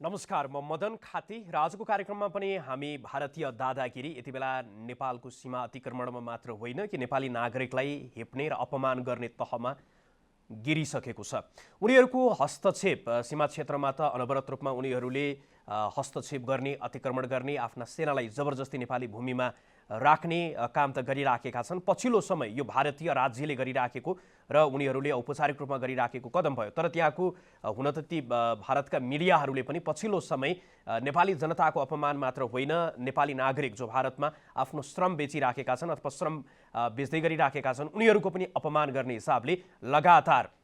नमस्कार, म मदन खाती र आजको कार्यक्रममा पनि हामी भारतीय दादागिरी यति बेला नेपालको सीमा अतिक्रमणमा मात्र होइन कि नेपाली नागरिकलाई हेप्ने र अपमान गर्ने तहमा गिरिसकेको छ। उनीहरूको हस्तक्षेप सीमा क्षेत्रमा त अनवरत रूपमा उनीहरूले हस्तक्षेप गर्ने, अतिक्रमण गर्ने, आफ्ना सेनालाई जबरजस्ती नेपाली भूमिमा राख्ने काम त गरिराखेका छन्। पछिल्लो समय यो भारतीय राज्यले गरिराखेको र उनीहरूले औपचारिक रूपमा गरिराखेको कदम भयो। तर त्यहाँको हुन त ती भारतका मिडियाहरूले पनि पछिल्लो समय नेपाली जनताको अपमान मात्र होइन, नेपाली नागरिक जो भारतमा आफ्नो श्रम बेचिराखेका छन् अथवा श्रम बेच्दै गरिराखेका छन् उनीहरूको पनि अपमान गर्ने हिसाबले लगातार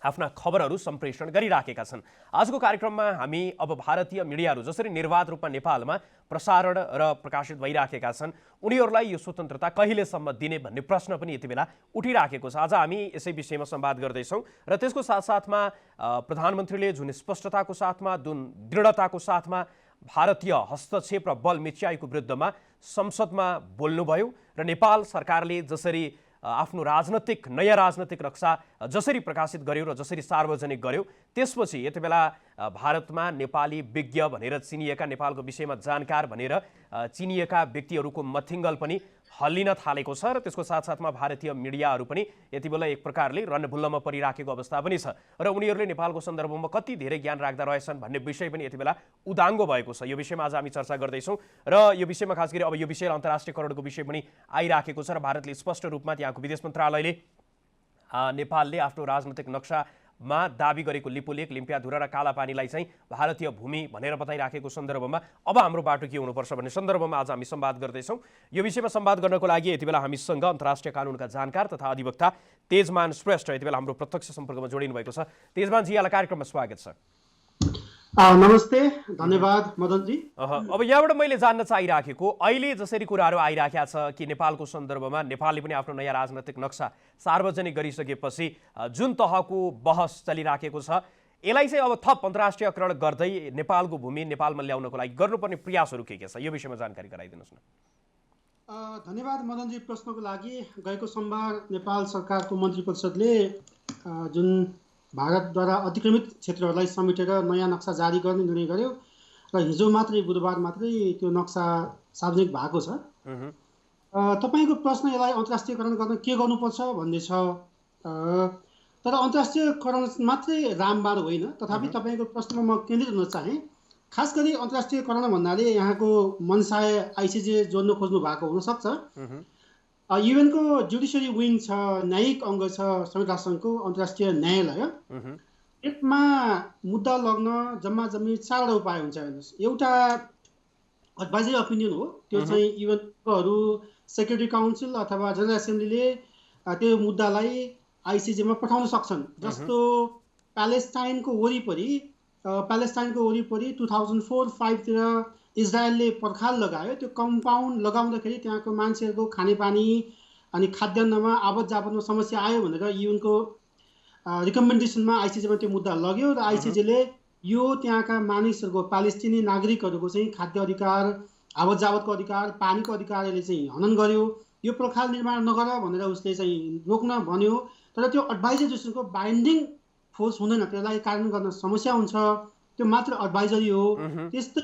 आफ्ना खबरहरू सम्प्रेषण गरिराखेका छन्। आजको कार्यक्रममा हामी अब भारतीय मिडियाहरू जसरी निर्वाध रूपमा नेपालमा प्रसारण र प्रकाशित भइराखेका छन् उनीहरूलाई यो स्वतन्त्रता कहिलेसम्म दिने भन्ने प्रश्न पनि यति बेला उठिराखेको छ। आज हामी यसै विषयमा संवाद गर्दैछौँ र त्यसको साथसाथमा प्रधानमन्त्रीले जुन स्पष्टताको साथमा, जुन दृढताको साथमा भारतीय हस्तक्षेप र बल मिच्याएको विरुद्धमा संसदमा बोल्नुभयो र नेपाल सरकारले जसरी आफ्नो नयाँ राजनैतिक नक्सा जसरी प्रकाशित गर्यो र जसरी सार्वजनिक गर्यो त्यसपछि यति बेला भारतमा नेपाली विज्ञ भनेर चिनिएका, नेपालको विषयमा जानकार भनेर चिनिएका व्यक्तिहरूको मथिङ्गल पनि हल्लिन थालेको छ र त्यसको साथसाथमा भारतीय मिडियाहरू पनि यति बेला एक प्रकारले रणभुल्लमा परिराखेको अवस्था पनि छ र उनीहरूले नेपालको सन्दर्भमा कति धेरै ज्ञान राख्दा रहेछन् भन्ने विषय पनि यति बेला उदाङ्गो भएको छ। यो विषयमा आज हामी चर्चा गर्दैछौँ र यो विषयमा खास गरी अब यो विषय अन्तर्राष्ट्रिय करोडको विषय पनि आइराखेको छ र भारतले स्पष्ट रूपमा त्यहाँको विदेश मन्त्रालयले नेपालले आफ्नो राजनैतिक नक्सामा दाबी गरेको लिपुलेख, लिम्पियाधुरा र कालापानीलाई चाहिँ भारतीय भूमि भनेर बताइराखेको सन्दर्भमा अब हाम्रो बाटो के हुनुपर्छ भन्ने सन्दर्भमा आज हामी संवाद गर्दैछौँ। यो विषयमा संवाद गर्नको लागि यति बेला हामीसँग अन्तर्राष्ट्रिय कानुनका जानकार तथा अधिवक्ता तेजमान श्रेष्ठ यति बेला हाम्रो प्रत्यक्ष सम्पर्कमा जोडिनु भएको छ। तेजमानजी, यहाँलाई कार्यक्रममा स्वागत छ। नमस्ते, धन्यवाद मदनजी। अब यहाँबाट मैले जान्न चाहिराखेको अहिले जसरी कुराहरू आइराखेका छ कि नेपालको सन्दर्भमा नेपालले पनि आफ्नो नयाँ राजनैतिक नक्सा सार्वजनिक गरिसकेपछि जुन तहको बहस चलिराखेको छ यसलाई चाहिँ अब थप अन्तर्राष्ट्रियकरण गर्दै नेपालको भूमि नेपालमा ल्याउनको लागि गर्नुपर्ने प्रयासहरू के छ, यो विषयमा जानकारी गराइदिनुहोस् न। धन्यवाद मदनजी प्रश्नको लागि। गएको सोमबार नेपाल सरकारको मन्त्री परिषदले जुन भारतद्वारा अतिक्रमित क्षेत्रहरूलाई समेटेर नयाँ नक्सा जारी गर्ने निर्णय गर्यो र हिजो मात्रै बुधबार मात्रै त्यो नक्सा सार्वजनिक भएको छ। तपाईँको प्रश्न यसलाई अन्तर्राष्ट्रियकरण गर्न के गर्नुपर्छ भन्ने छ। तर अन्तर्राष्ट्रियकरण मात्रै रामबाण होइन, तथापि तपाईँको प्रश्नमा म केन्द्रित हुन चाहेँ। खास गरी अन्तर्राष्ट्रियकरण भन्नाले यहाँको मनसाय आइसिजे जोड्न खोज्नु भएको हुनसक्छ। युएनको जुडिसियरी विङ छ, न्यायिक अङ्ग छ संयुक्त राष्ट्रसङ्घको अन्तर्राष्ट्रिय न्यायालय। यसमा मुद्दा लग्न जम्मा जम्मी 4वटा उपाय हुन्छ। हेर्नुहोस्, एउटा एडभाइजरी ओपिनियन हो, त्यो चाहिँ युएनकोहरू, सेक्युरिटी काउन्सिल अथवा जनरल एसेम्ब्लीले त्यो मुद्दालाई आइसिजेमा पठाउन सक्छन्। जस्तो प्यालेस्टाइनको वरिपरि 2004-05 तिर इजरायलले पर्खाल लगायो। त्यो कम्पाउन्ड लगाउँदाखेरि त्यहाँको मान्छेहरूको खानेपानी अनि खाद्यान्नमा आवत जावतमा समस्या आयो भनेर युएनको रिकमेन्डेसनमा आइसिजेमा त्यो मुद्दा लग्यो र आइसिजेले यो त्यहाँका मानिसहरूको, प्यालेस्टिनी नागरिकहरूको चाहिँ खाद्य अधिकार, आवत जावतको अधिकार, पानीको अधिकारले चाहिँ हनन गर्यो। यो पर्खाल निर्माण नगर भनेर उसले चाहिँ रोक्न भन्यो। तर त्यो एडभाइजरी जुनको बाइन्डिङ फोर्स हुँदैन, त्यसलाई कार्यान्वयन गर्न समस्या हुन्छ। त्यो मात्र एडभाइजरी हो। त्यस्तै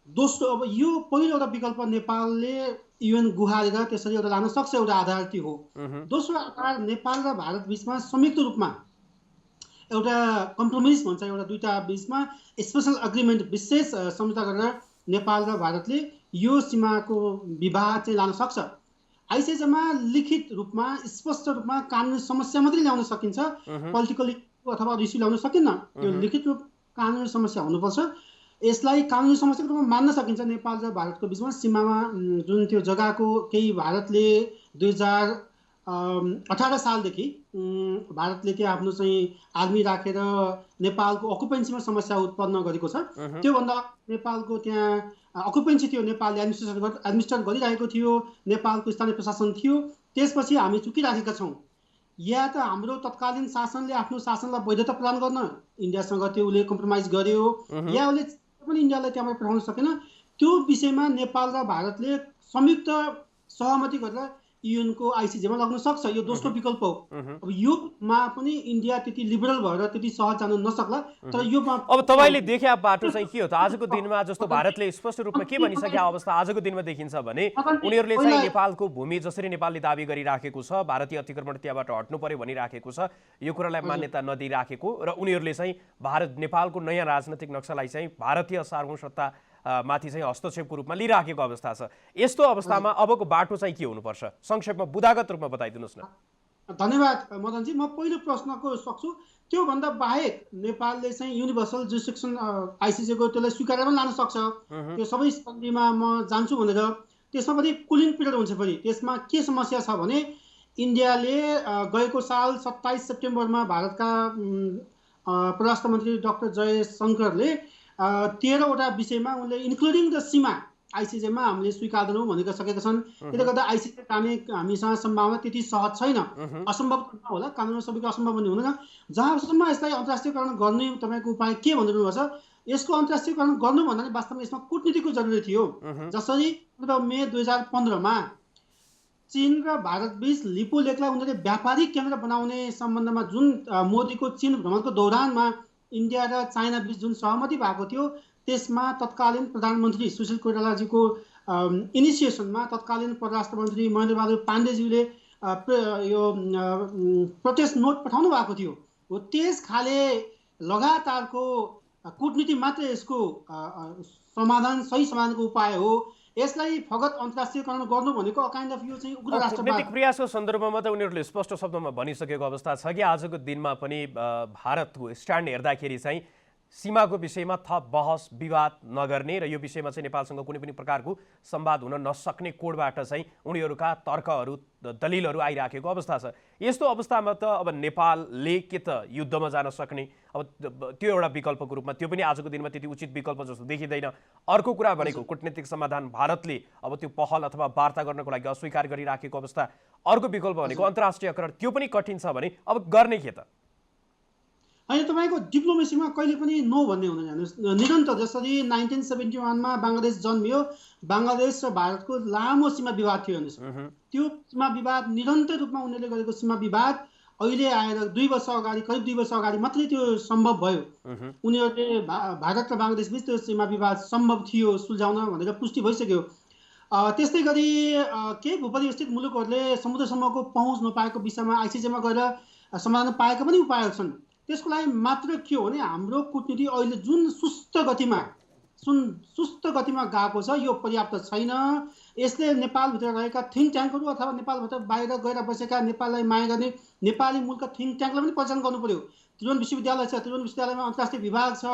दोस्रो, अब यो पहिलो एउटा विकल्प नेपालले युएन गुहारेर त्यसरी एउटा लान सक्छ, एउटा आधार त्यो हो। दोस्रो आधार नेपाल र भारत बिचमा संयुक्त रूपमा एउटा कम्प्रोमाइज भन्छ, एउटा दुईटा बिचमा स्पेसल एग्रिमेन्ट, विशेष सम्झौता गरेर नेपाल र भारतले यो सीमाको विवाद चाहिँ लान सक्छ। आइसिजेमा लिखित रूपमा स्पष्ट रूपमा कानुनी समस्या मात्रै ल्याउन सकिन्छ, पोलिटिकल अथवा इस्यु ल्याउन सकिन्न। त्यो लिखित रूप कानुनी समस्या हुनुपर्छ। यसलाई कानुनी समस्याको रूपमा मान्न सकिन्छ। नेपाल र भारतको बिचमा सीमामा जुन त्यो जग्गाको केही भारतले 2018 सालदेखि भारतले त्यहाँ आफ्नो चाहिँ आर्मी राखेर नेपालको अकुपेन्सीमा समस्या उत्पन्न गरेको छ। त्योभन्दा नेपालको त्यहाँ अकुपेन्सी थियो, नेपालले एडमिनिस्ट्रेट गरिरहेको थियो, नेपालको स्थानीय प्रशासन थियो। त्यसपछि हामी चुकिराखेका छौँ। या त हाम्रो तत्कालीन शासनले आफ्नो शासनलाई वैधता प्रदान गर्न इन्डियासँग त्यो उसले कम्प्रोमाइज गर्यो, या उसले पनि इन्डियालाई त्यहाँबाट पठाउन सकेन। त्यो विषयमा नेपाल र भारतले संयुक्त सहमति गरेर युएनको आइसिजेमा लग्न सक्छ, यो दोस्रो विकल्प हो। अब योमा पनि इन्डिया त्यति लिबरल भएर त्यति सहज जान नसक्ला, तर योमा अब तपाईँले देखे बाटो चाहिँ के हो त? आजको दिनमा जस्तो भारतले स्पष्ट रूपमा के भनिसके अवस्था आजको दिनमा देखिन्छ भने उनीहरूले चाहिँ नेपालको भूमि जसरी नेपालले दाबी गरिराखेको छ, भारतीय अतिक्रमण त्यहाँबाट हट्नु पर्यो भनिराखेको छ, यो कुरालाई मान्यता नदिइराखेको र उनीहरूले चाहिँ नेपालको नयाँ राजनैतिक नक्सालाई चाहिँ भारतीय सार्वभौमसत्ता माथि चाहिँ हस्तक्षेपको रूपमा लिइराखेको अवस्था छ। यस्तो अवस्थामा अबको बाटो चाहिँ के हुनुपर्छ? संक्षेपमा बुदागत रूपमा बताइदिनुहोस् न। धन्यवाद मदनजी। म पहिलो प्रश्नको सक्छु। त्योभन्दा बाहेक नेपालले चाहिँ युनिभर्सल जुरिसडिक्सन आइसिजेको त्यसलाई स्वीकारेर पनि लान सक्छ। त्यो सबै सन्धिमा म जान्छु भनेर त्यसमा पनि कुलिङ पिरियड हुन्छ। फेरि त्यसमा के समस्या छ भने इन्डियाले गएको साल 27 सेप्टेम्बरमा भारतका परराष्ट्र मन्त्री डाक्टर जयशङ्करले 13वटा विषयमा उनले इन्क्लुडिङ द सीमा आइसिजेमा हामीले स्वीकार्दैनौँ भनेर सकेका छन्। त्यसले गर्दा आइसिजे जाने हामीसँग सम्भावना त्यति सहज छैन। असम्भव होला, कानुनमा सबैको असम्भव भन्ने हुँदैन। जहाँसम्म यसलाई अन्तर्राष्ट्रियकरण गर्ने तपाईँको उपाय के भनिदिनु भएको छ, यसको अन्तर्राष्ट्रियकरण गर्नु भन्दा वास्तवमा यसमा कूटनीतिको जरुरी थियो। जसरी मे 2015मा चीन र भारत बीच लिपु लेकलाई उनीहरूले व्यापारिक केन्द्र बनाउने सम्बन्धमा जुन मोदीको चीन भ्रमणको दौरानमा इन्डिया र चाइना बीच जुन सहमति भएको थियो, त्यसमा तत्कालीन प्रधानमन्त्री सुशील कोइरालाजीको इनिसिएसनमा तत्कालीन परराष्ट्र मन्त्री महेन्द्र बहादुर पाण्डेज्यूले यो प्रोटेस्ट नोट पठाउनु भएको थियो। हो त्यस खाले लगातारको कूटनीति मात्र यसको सही समाधानको उपाय हो। यसलाई फगत अन्तर्राष्ट्रियकरण गर्नु भनेको काइन्ड अफ यो चाहिँ उग्र राष्ट्रवाद। कूटनीतिक प्रयासको सन्दर्भमा त उनीहरूले स्पष्ट शब्दमा भनिसकेको अवस्था छ कि आजको दिनमा पनि भारतको स्ट्यान्ड हेर्दाखेरि चाहिँ सीमाको विषयमा थप बहस विवाद नगर्ने र यो विषयमा चाहिँ नेपालसँग कुनै पनि प्रकारको संवाद हुन नसक्ने कोडबाट चाहिँ उनीहरूका तर्कहरू दलिलहरू आइराखेको अवस्था छ। यस्तो अवस्थामा त अब नेपालले के त युद्धमा जान सक्ने, अब त्यो एउटा विकल्पको रूपमा त्यो पनि आजको दिनमा त्यति उचित विकल्प जस्तो देखिँदैन। अर्को कुरा भनेको कूटनीतिक समाधान भारतले अब त्यो पहल अथवा वार्ता गर्नको लागि अस्वीकार गरिराखेको अवस्था। अर्को विकल्प भनेको अन्तर्राष्ट्रियकरण, त्यो पनि कठिन छ भने अब गर्ने के त? होइन, तपाईँको डिप्लोमेसीमा कहिले पनि नो भन्ने हुँदैन। हेर्नुहोस्, निरन्तर जसरी 1971मा बङ्गलादेश जन्मियो, बङ्गलादेश र भारतको लामो सीमा विवाद थियो। हेर्नुहोस्, त्यो सीमा विवाद निरन्तर रूपमा उनीहरूले गरेको सीमा विवाद अहिले आएर 2 वर्ष अगाडि, करिब 2 वर्ष अगाडि मात्रै त्यो सम्भव भयो। उनीहरूले भारत र बङ्गलादेश बीच त्यो सीमा विवाद सम्भव थियो सुल्झाउन भनेर पुष्टि भइसक्यो। त्यस्तै गरी केही भूपरिवेष्टित मुलुकहरूले समुद्रसम्मको पहुँच नपाएको विषयमा आइसिजेमा गएर समाधान पाएका पनि उपायहरू छन्। त्यसको लागि मात्र के हो भने हाम्रो कूटनीति अहिले जुन सुस्त गतिमा गएको छ, यो पर्याप्त छैन। यसले नेपालभित्र रहेका थिङ्क ट्याङ्कहरू अथवा नेपालभित्र बाहिर गएर बसेका नेपाललाई माया गर्ने नेपाली मूलका थिङ्क ट्याङ्कलाई पनि पहिचान गर्नु पर्यो। त्रिभुवन विश्वविद्यालय छ, त्रिभुवन विश्वविद्यालयमा अन्तर्राष्ट्रिय विभाग छ।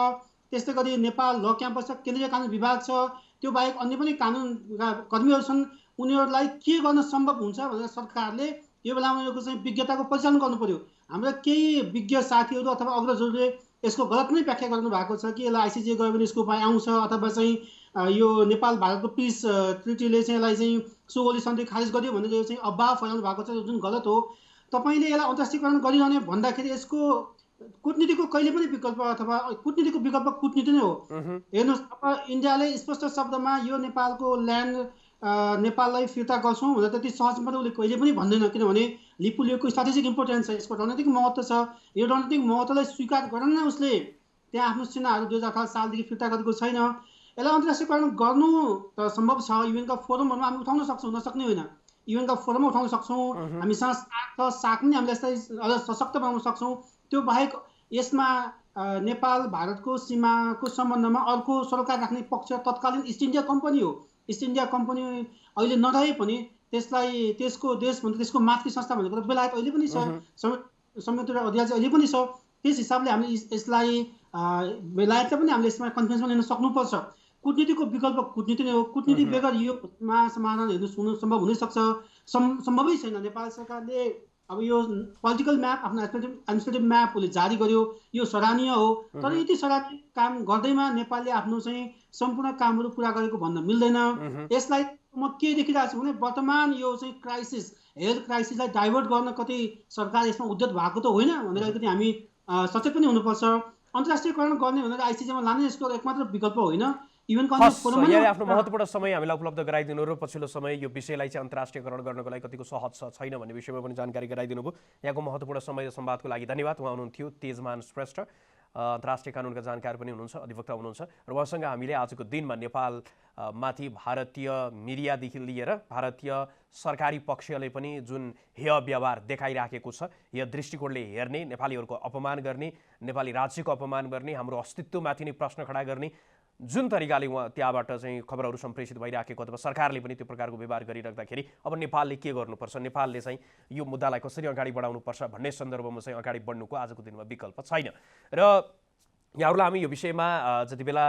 त्यस्तै गरी नेपाल ल क्याम्पस छ, केन्द्रीय कानुन विभाग छ। त्यो बाहेक अन्य पनि कानुनका कर्मीहरू छन्। उनीहरूलाई के गर्न सम्भव हुन्छ भनेर सरकारले यो बेलामा उनीहरूको चाहिँ विज्ञताको परिचालन गर्नु पर्यो। हाम्रा केही विज्ञ साथीहरू अथवा अग्रजहरूले यसको गलत नै व्याख्या गर्नु भएको छ कि यसलाई आइसिजे गयो भने यसको उपाय आउँछ, अथवा चाहिँ यो नेपाल भारतको पिस ट्रिटीले चाहिँ यसलाई चाहिँ सुगौली सन्धि खारिज गर्यो भनेर यो चाहिँ अफवाह फैलाउनु भएको छ, जुन गलत हो। तपाईँले यसलाई अन्तर्राष्ट्रियकरण गरिरहने भन्दाखेरि यसको कूटनीतिको कहिले पनि विकल्प अथवा कूटनीतिको विकल्प कूटनीति नै हो। हेर्नुहोस्, अब इन्डियाले स्पष्ट शब्दमा यो नेपालको ल्यान्ड नेपाललाई फिर्ता गर्छौँ भनेर त्यति सहजबाट उसले कहिले पनि भन्दैन, किनभने लिपु लेकको स्ट्राटेजिक इम्पोर्टेन्स छ, यसको रणनीतिक महत्त्व छ। यो रणनीतिक महत्त्वलाई स्वीकार गरेर नै उसले त्यहाँ आफ्नो सेनाहरू 2018 सालदेखि फिर्ता गरेको छैन। यसलाई अन्तर्राष्ट्रियकरण गर्नु त सम्भव छ। युएनका फोरमहरूमा हामी उठाउन सक्छौँ, नसक्ने होइन। युएनका फोरममा उठाउन सक्छौँ, हामीसँग साथ पनि हामीले यसलाई अझ सशक्त बनाउन सक्छौँ। त्यो बाहेक यसमा नेपाल भारतको सीमाको सम्बन्धमा अर्को सरोकार राख्ने पक्ष तत्कालीन इस्ट इन्डिया कम्पनी हो। इस्ट इन्डिया कम्पनी अहिले नरहे पनि त्यसलाई त्यसको देश भन्दा त्यसको मातृ संस्था भनेको त बेलायत अहिले पनि छ, संयुक्त अधिराज्य अहिले पनि छ। त्यस हिसाबले हामीले यसलाई बेलायतलाई पनि हामीले यसमा कन्फिडेन्समा लिन सक्नुपर्छ। कूटनीतिको विकल्प कूटनीति नै हो। कूटनीति बेगर योमा समाधान हुनु सम्भव हुनै सक्छ, सम्भवै छैन। नेपाल सरकारले अब यो पोलिटिकल म्याप, आफ्नो एडमिनिस्ट्रेटिभ म्याप उसले जारी गर्यो, यो सराहनीय हो। तर यति सराहनीय काम गर्दैमा नेपालले आफ्नो चाहिँ सम्पूर्ण कामहरू पुरा गरेको भन्न मिल्दैन। यसलाई म के देखिरहेको छु भने वर्तमान यो चाहिँ क्राइसिस, हेल्थ क्राइसिसलाई डाइभर्ट गर्न कतै सरकार यसमा उद्यत भएको त होइन भनेर अलिकति हामी सचेत पनि हुनुपर्छ। अन्तर्राष्ट्रियकरण गर्ने भनेर आइसिजेमा लाने यसको एकमात्र विकल्प होइन। युएनको अन्य हस्, फोरममा यहाँले आफ्नो नै महत्त्वपूर्ण समय हामीलाई उपलब्ध गराइदिनु र पछिल्लो समय यो विषयलाई चाहिँ अन्तर्राष्ट्रियकरण गर्नको लागि कतिको सहज छ छैन भन्ने विषयमा पनि जानकारी गराइदिनु भयो। यहाँको महत्त्वपूर्ण समय र संवादको लागि धन्यवाद। उहाँ हुनुहुन्थ्यो तेजमान श्रेष्ठ, अन्तर्राष्ट्रिय कानुनका जानकार पनि हुनुहुन्छ, अधिवक्ता हुनुहुन्छ र उहाँसँग हामीले आजको दिनमा नेपाल माथि भारतीय मिडियादेखि लिएर भारतीय सरकारी पक्षले पनि जुन हेय व्यवहार देखाइराखेको छ, यो दृष्टिकोणले हेर्ने, नेपालीहरूको अपमान गर्ने, नेपाली राज्यको अपमान गर्ने, हाम्रो अस्तित्वमाथि नै प्रश्न खडा गर्ने जुन तरिकाले उहाँ त्यहाँबाट चाहिँ खबरहरू सम्प्रेषित भइराखेको अथवा सरकारले पनि त्यो प्रकारको व्यवहार गरिराख्दाखेरि अब नेपालले के गर्नुपर्छ, नेपालले चाहिँ यो मुद्दालाई कसरी अगाडि बढाउनुपर्छ भन्ने सन्दर्भमा चाहिँ अगाडि बढ्नुको आजको दिनमा विकल्प छैन। र यहाँहरूलाई हामी यो विषयमा जति बेला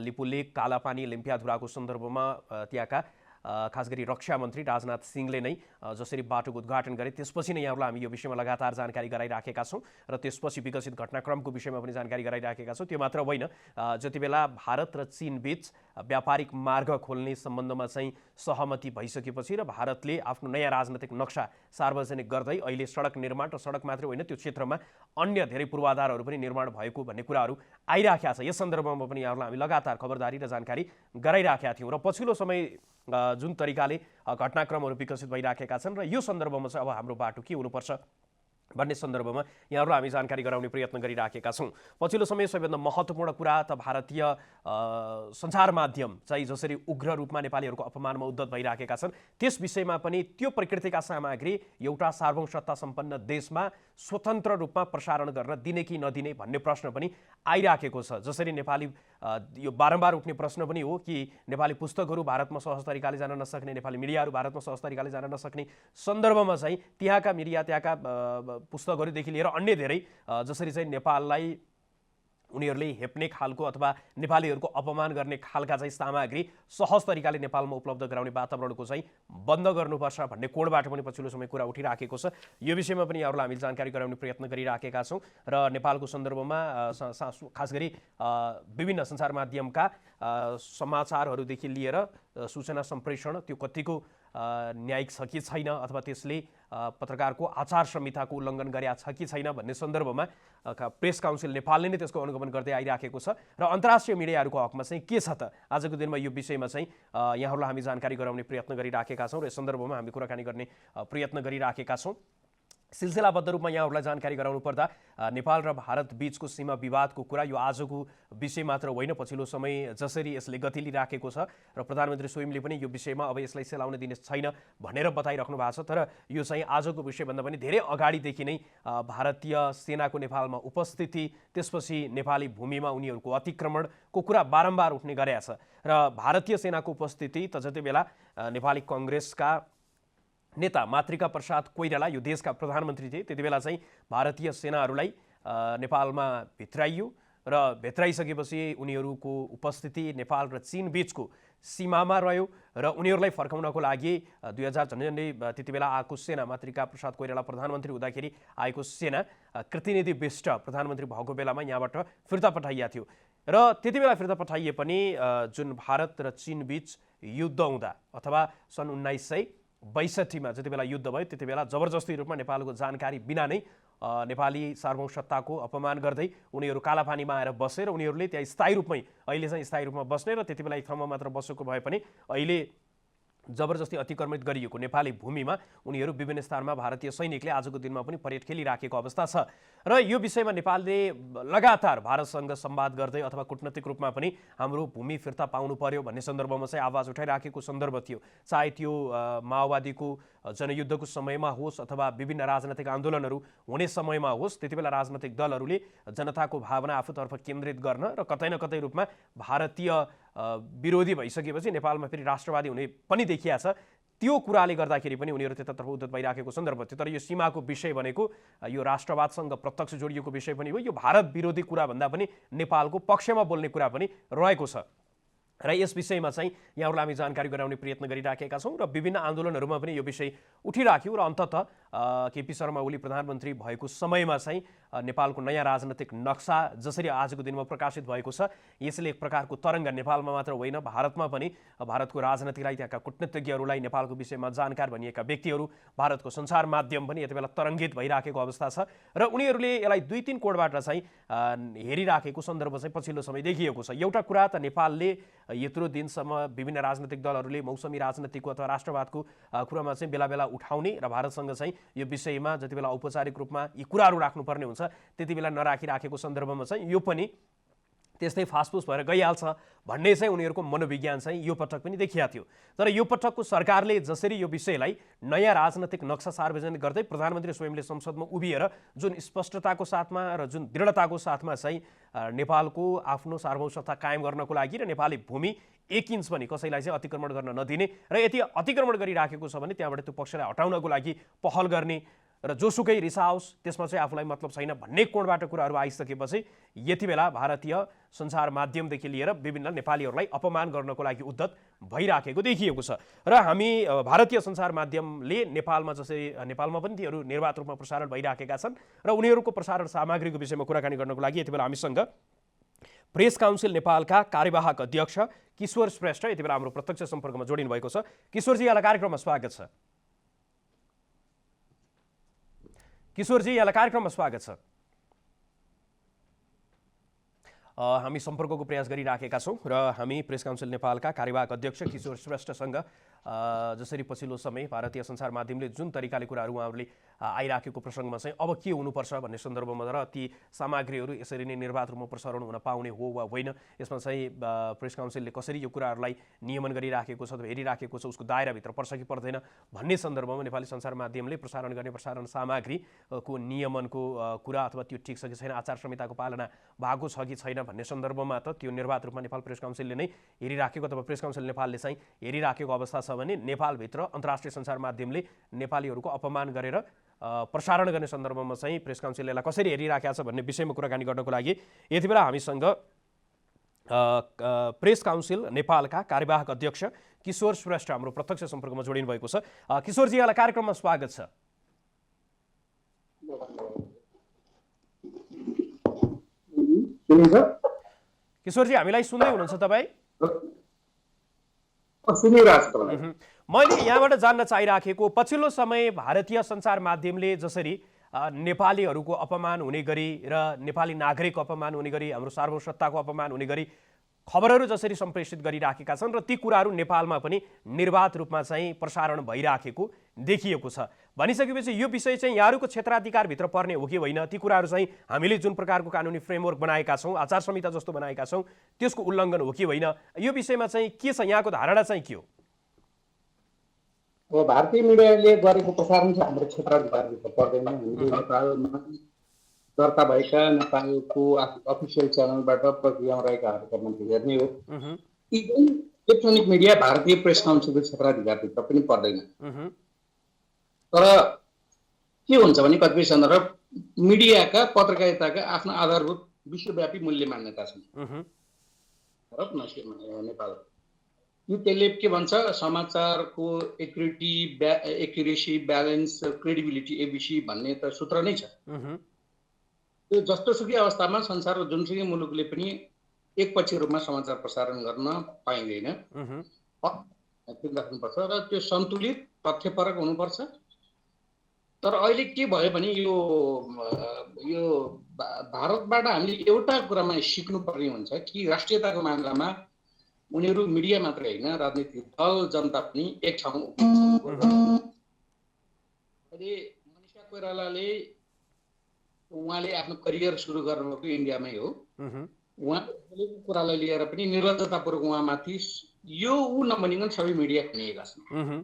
लिपुलेक, कालापानी, लिम्पियाधुराको सन्दर्भमा त्यहाँका खास गरी रक्षा मन्त्री राजनाथ सिंहले नै जसरी बाटोको उद्घाटन गरे त्यसपछि नै यहाँहरूलाई हामी यो विषयमा लगातार जानकारी गराइराखेका छौँ र त्यसपछि विकसित घटनाक्रमको विषयमा पनि जानकारी गराइराखेका छौँ। त्यो मात्र होइन, जति बेला भारत र चीन बीच व्यापारिक मार्ग खोल्ने सम्बन्धमा चाहिँ सहमति भइसकेपछि र भारतले आफ्नो नयाँ राजनैतिक नक्सा सार्वजनिक गर्दै अहिले सडक निर्माण र सडक मात्रै होइन त्यो क्षेत्रमा अन्य धेरै पूर्वाधारहरू पनि निर्माण भएको भन्ने कुराहरू आइराखेका छ। यस सन्दर्भमा पनि यहाँहरूलाई हामी लगातार खबरदारी र जानकारी गराइराखेका थियौँ र पछिल्लो समय जुन तरिकाले घटनाक्रमहरू विकसित भइराखेका छन् र यो सन्दर्भमा चाहिँ अब हाम्रो बाटो के हुनुपर्छ भन्ने सन्दर्भमा यहाँहरूलाई हामी जानकारी गराउने प्रयत्न गरिराखेका छौँ। पछिल्लो समय सबैभन्दा महत्त्वपूर्ण कुरा त भारतीय सञ्चार माध्यम चाहिँ जसरी उग्र रूपमा नेपालीहरूको अपमानमा उद्धत भइराखेका छन् त्यस विषयमा पनि त्यो प्रकृतिका सामग्री एउटा सार्वभौम सत्ता सम्पन्न देशमा स्वतन्त्र रूपमा प्रसारण गर्न दिने कि नदिने भन्ने प्रश्न पनि आइराखेको छ। जसरी नेपाली यो बारम्बार उठ्ने प्रश्न पनि हो कि नेपाली पुस्तकहरू भारतमा सहज तरिकाले जान नसक्ने, नेपाली मिडियाहरू भारतमा सहज तरिकाले जान नसक्ने सन्दर्भमा चाहिँ त्यहाँका मिडिया, त्यहाँका पुस्तकहरूदेखि लिएर अन्य धेरै जसरी चाहिँ नेपाललाई उनीहरूले हेप्ने खालको अथवा नेपालीहरूको अपमान गर्ने खालका चाहिँ सामग्री सहज तरिकाले नेपालमा उपलब्ध गराउने वातावरणको चाहिँ बन्द गर्नुपर्छ भन्ने कोणबाट पनि पछिल्लो समय कुरा उठिराखेको छ। यो विषयमा पनि यहाँहरूलाई हामीले जानकारी गराउने प्रयत्न गरिराखेका छौँ र नेपालको सन्दर्भमा खास गरी विभिन्न सञ्चार माध्यमका समाचारहरूदेखि लिएर सूचना सम्प्रेषण त्यो कतिको न्यायिक छ कि छैन अथवा त्यसले पत्रकारको आचार संहिताको उल्लङ्घन गरेका छ कि छैन भन्ने सन्दर्भमा प्रेस काउन्सिल नेपालले नै त्यसको अनुगमन गर्दै आइराखेको छ र अन्तर्राष्ट्रिय मिडियाहरूको हकमा चाहिँ के छ त आजको दिनमा यो विषयमा चाहिँ यहाँहरूलाई हामी जानकारी गराउने प्रयत्न गरिराखेका छौँ र यस सन्दर्भमा हामी कुराकानी गर्ने प्रयत्न गरिराखेका छौँ। सिलसिलाबद्ध रूपमा यहाँहरूलाई जानकारी गराउनु पर्दा नेपाल र भारत बीचको सीमा विवादको कुरा यो आजको विषय मात्र होइन, पछिल्लो समय जसरी यसले गति लिइराखेको छ र प्रधानमन्त्री स्वयंले पनि यो विषयमा अब यसलाई सेलाउन दिने छैन भनेर बताइराख्नु भएको छ। तर यो चाहिँ आजको विषयभन्दा पनि धेरै अगाडिदेखि नै भारतीय सेनाको नेपालमा उपस्थिति, त्यसपछि नेपाली भूमिमा उनीहरूको अतिक्रमणको कुरा बारम्बार उठ्ने गरेको छ र भारतीय सेनाको उपस्थिति त जति बेला नेपाली कङ्ग्रेसका नेता मातृका प्रसाद कोइराला यो देशका प्रधानमन्त्री थिए त्यति बेला चाहिँ भारतीय सेनाहरूलाई नेपालमा भित्राइयो र भित्राइसकेपछि उनीहरूको उपस्थिति नेपाल र चीन बीचको सीमामा रह्यो र उनीहरूलाई फर्काउनको लागि 2000 झन्डै त्यति बेला आएको सेना मातृका प्रसाद कोइराला प्रधानमन्त्री हुँदाखेरि आएको सेना प्रतिनिधि विष्ट प्रधानमन्त्री भएको बेलामा यहाँबाट फिर्ता पठाइएको थियो र त्यति बेला फिर्ता पठाइए पनि जुन भारत र चीन बीच युद्ध हुँदा अथवा सन् 1962मा जति बेला युद्ध भयो त्यति बेला जबरजस्ती रूपमा नेपालको जानकारी बिना नै नेपाली सार्वभौम सत्ताको अपमान गर्दै उनीहरू कालापानीमा आएर बसेर उनीहरूले त्यहाँ स्थायी रूपमै अहिले चाहिँ स्थायी रूपमा बस्ने र त्यति बेला एक ठाउँमा मात्र बसेको भए पनि अहिले जबरजस्ती अतिक्रमित गरिएको नेपाली भूमिमा उनीहरू विभिन्न स्थानमा भारतीय सैनिकले आजको दिनमा पनि परेड खेलिराखेको अवस्था छ र यो विषयमा नेपालले लगातार भारतसँग संवाद गर्दै अथवा कूटनीतिक रूपमा पनि हाम्रो भूमि फिर्ता पाउनु पर्यो भन्ने सन्दर्भमा चाहिँ आवाज उठाइराखेको सन्दर्भ थियो। चाहे त्यो माओवादीको जनयुद्धको समयमा होस् अथवा विभिन्न राजनैतिक आन्दोलनहरू हुने समयमा होस्, त्यति बेला राजनैतिक दलहरूले जनताको भावना आफूतर्फ केन्द्रित गर्न र कतै न कतै रूपमा भारतीय विरोधी भइसकेपछि नेपालमा फेरि राष्ट्रवादी हुने पनि देखिया छ। त्यो कुराले गर्दाखेरि पनि उनीहरू त्यतातर्फ उद्धत भइराखेको सन्दर्भ थियो। तर यो सीमाको विषय भनेको यो राष्ट्रवादसँग प्रत्यक्ष जोडिएको विषय पनि हो, यो भारत विरोधी कुरा भन्दा पनि नेपालको पक्षमा बोल्ने कुरा पनि रहेको छ र यस विषयमा चाहिँ यहाँहरूलाई हामी जानकारी गराउने प्रयत्न गरिराखेका छौँ र विभिन्न आन्दोलनहरूमा पनि यो विषय उठिराख्यो र अन्ततः केपी शर्मा ओली प्रधानमन्त्री भएको समयमा चाहिँ नेपालको नयाँ राजनैतिक नक्सा जसरी आजको दिनमा प्रकाशित भएको छ यसले एक प्रकारको तरङ्ग नेपालमा मात्र होइन भारतमा पनि भारतको राजनीतिलाई त्यहाँका कूटनीतिज्ञहरूलाई नेपालको विषयमा जानकार भनिएका व्यक्तिहरू भारतको सञ्चार माध्यम पनि यति बेला तरङ्गित भइराखेको अवस्था छ र उनीहरूले यसलाई 2-3 कोणबाट चाहिँ हेरिराखेको सन्दर्भ चाहिँ पछिल्लो समय देखिएको छ। एउटा कुरा त नेपालले यत्रो दिनसम्म विभिन्न राजनैतिक दलहरूले मौसमी राजनीतिको अथवा राष्ट्रवादको कुरामा चाहिँ बेला बेला उठाउने र भारतसँग चाहिँ यो विषयमा जति बेला औपचारिक रूपमा यी कुराहरू राख्नुपर्ने हुन्छ त्यति बेला नराखिराखेको सन्दर्भमा चाहिँ यो पनि त्यस्तै फासफुस भएर गइहाल्छ भन्ने चाहिँ उनीहरूको मनोविज्ञान चाहिँ यो पटक पनि देखिया थियो। तर यो पटकको सरकारले जसरी यो विषयलाई नयाँ राजनैतिक नक्सा सार्वजनिक गर्दै प्रधानमन्त्री स्वयंले संसदमा उभिएर जुन स्पष्टताको साथमा र जुन दृढताको साथमा चाहिँ नेपालको आफ्नो सार्वभौमसत्ता कायम गर्नको लागि र नेपाली भूमि 1 इन्च पनि कसैलाई चाहिँ अतिक्रमण गर्न नदिने र यदि अतिक्रमण गरिराखेको छ भने त्यहाँबाट त्यो पक्षलाई हटाउनको लागि पहल गर्ने र जोसुकै रिसाओस् त्यसमा चाहिँ आफूलाई मतलब छैन भन्ने कोणबाट कुराहरू आइसकेपछि यति बेला भारतीय सञ्चार माध्यमदेखि लिएर विभिन्न नेपालीहरूलाई अपमान गर्नको लागि उद्धत भइराखेको देखिएको छ। र हामी भारतीय सञ्चार माध्यमले नेपालमा पनि तीहरू निर्वाध रूपमा प्रसारण भइराखेका छन् र उनीहरूको प्रसारण सामग्रीको विषयमा कुराकानी गर्नको लागि यति बेला हामीसँग प्रेस काउन्सिल नेपालका कार्यवाहक अध्यक्ष किशोर श्रेष्ठ यति बेला हाम्रो प्रत्यक्ष सम्पर्कमा जोडिनु भएको छ। किशोरजी, यहाँलाई कार्यक्रममा स्वागत छ। किशोरजी, यहाँलाई कार्यक्रममा स्वागत छ। हामी सम्पर्कको प्रयास गरिराखेका छौँ र हामी प्रेस काउन्सिल नेपालका कार्यवाहक अध्यक्ष किशोर श्रेष्ठसँग जसरी पछिल्लो समय भारतीय सञ्चार माध्यमले जुन तरिकाले कुराहरू उहाँहरूले आइराखेको प्रसङ्गमा चाहिँ अब के हुनुपर्छ भन्ने सन्दर्भमा र ती सामग्रीहरू यसरी नै निर्वाध रूपमा प्रसारण हुन पाउने हो वा होइन, यसमा चाहिँ प्रेस काउन्सिलले कसरी यो कुराहरूलाई नियमन गरिराखेको छ, हेरिराखेको छ, उसको दायराभित्र पर्छ कि पर्दैन भन्ने सन्दर्भमा नेपाली सञ्चार माध्यमले प्रसारण गर्ने प्रसारण सामग्रीको नियमनको कुरा अथवा त्यो ठिक छ कि छैन, आचार संहिताको पालना भएको छ कि छैन भन्ने सन्दर्भमा त त्यो निर्वाध रूपमा नेपाल प्रेस काउन्सिलले नै हेरिराखेको अथवा प्रेस काउन्सिल नेपालले चाहिँ हेरिराखेको अवस्था छ भने नेपालभित्र अन्तर्राष्ट्रिय सञ्चार माध्यमले नेपालीहरूको अपमान गरेर प्रसारण गर्ने सन्दर्भमा चाहिँ प्रेस काउन्सिलले यसलाई कसरी हेरिराखेको छ भन्ने विषयमा कुराकानी गर्नको लागि यति बेला हामीसँग प्रेस काउन्सिल नेपालका कार्यवाहक अध्यक्ष किशोर श्रेष्ठ हाम्रो प्रत्यक्ष सम्पर्कमा जोडिनु भएको छ। किशोरजी, यहाँलाई कार्यक्रममा स्वागत छ। किशोरजी, हामीलाई सुन्दै हुनुहुन्छ तपाईँ? मैले यहाँबाट जान्न चाहिराखेको पछिल्लो समय भारतीय सञ्चार माध्यमले जसरी नेपालीहरूको अपमान हुने गरी र नेपाली नागरिकको अपमान हुने गरी हाम्रो सार्वभौमसत्ताको अपमान हुने गरी खबरहरू जसरी सम्प्रेषित गरिराखेका छन् र ती कुराहरू नेपालमा पनि निर्वाध रूपमा चाहिँ प्रसारण भइराखेको देखिएको छ भनिसकेपछि यो विषय चाहिँ यहाँहरूको क्षेत्राधिकारभित्र पर्ने हो कि होइन, ती कुराहरू चाहिँ हामीले जुन प्रकारको कानुनी फ्रेमवर्क बनाएका छौँ, आचार संहिता जस्तो बनाएका छौँ, त्यसको उल्लङ्घन हो कि होइन, यो विषयमा चाहिँ के छ, यहाँको धारणा चाहिँ के हो? भारतीय मिडियाले गरेको प्रसारण चाहिँ हाम्रो क्षेत्राधिकारभित्र पर्दैन। हामीले नेपालमा दर्ता भएका नेपालको अफिसियल च्यानलबाट प्रक्रियामा रहेका कार्यक्रमहरू हेर्ने हो। इभन इलेक्ट्रोनिक मिडिया भारतीय प्रेस काउन्सिलको क्षेत्राधिकारभित्र पनि पर्दैन। तर के हुन्छ भने कतिपय सन्दर्भ मिडियाका पत्रकारिताका आफ्नो आधारभूत विश्वव्यापी मूल्य मान्यता छन्। नेपाल यो त्यसले के भन्छ, समाचारको एक्युरेसी, ब्यालेन्स, क्रेडिबिलिटी, एबिसी भन्ने त सूत्र नै छ। त्यो जस्तो सुकै अवस्थामा संसारको जुनसुकै मुलुकले पनि एकपक्षीय रूपमा समाचार प्रसारण गर्न पाइँदैन, राख्नुपर्छ र त्यो सन्तुलित तथ्यपरक हुनुपर्छ। तर अहिले के भयो भने यो भारतबाट हामीले एउटा कुरामा सिक्नुपर्ने हुन्छ कि राष्ट्रियताको मामलामा उनीहरू मिडिया मात्रै होइन, राजनीतिक दल, जनता पनि एक ठाउँ अहिले मनिषा कोइरालाले उहाँले आफ्नो करियर सुरु गर्नुभएको इन्डियामै हो। उहाँले कुरालाई लिएर पनि निर्लज्जतापूर्वक उहाँमाथि यो ऊ नभनिकन सबै मिडिया खुनिएका छन्।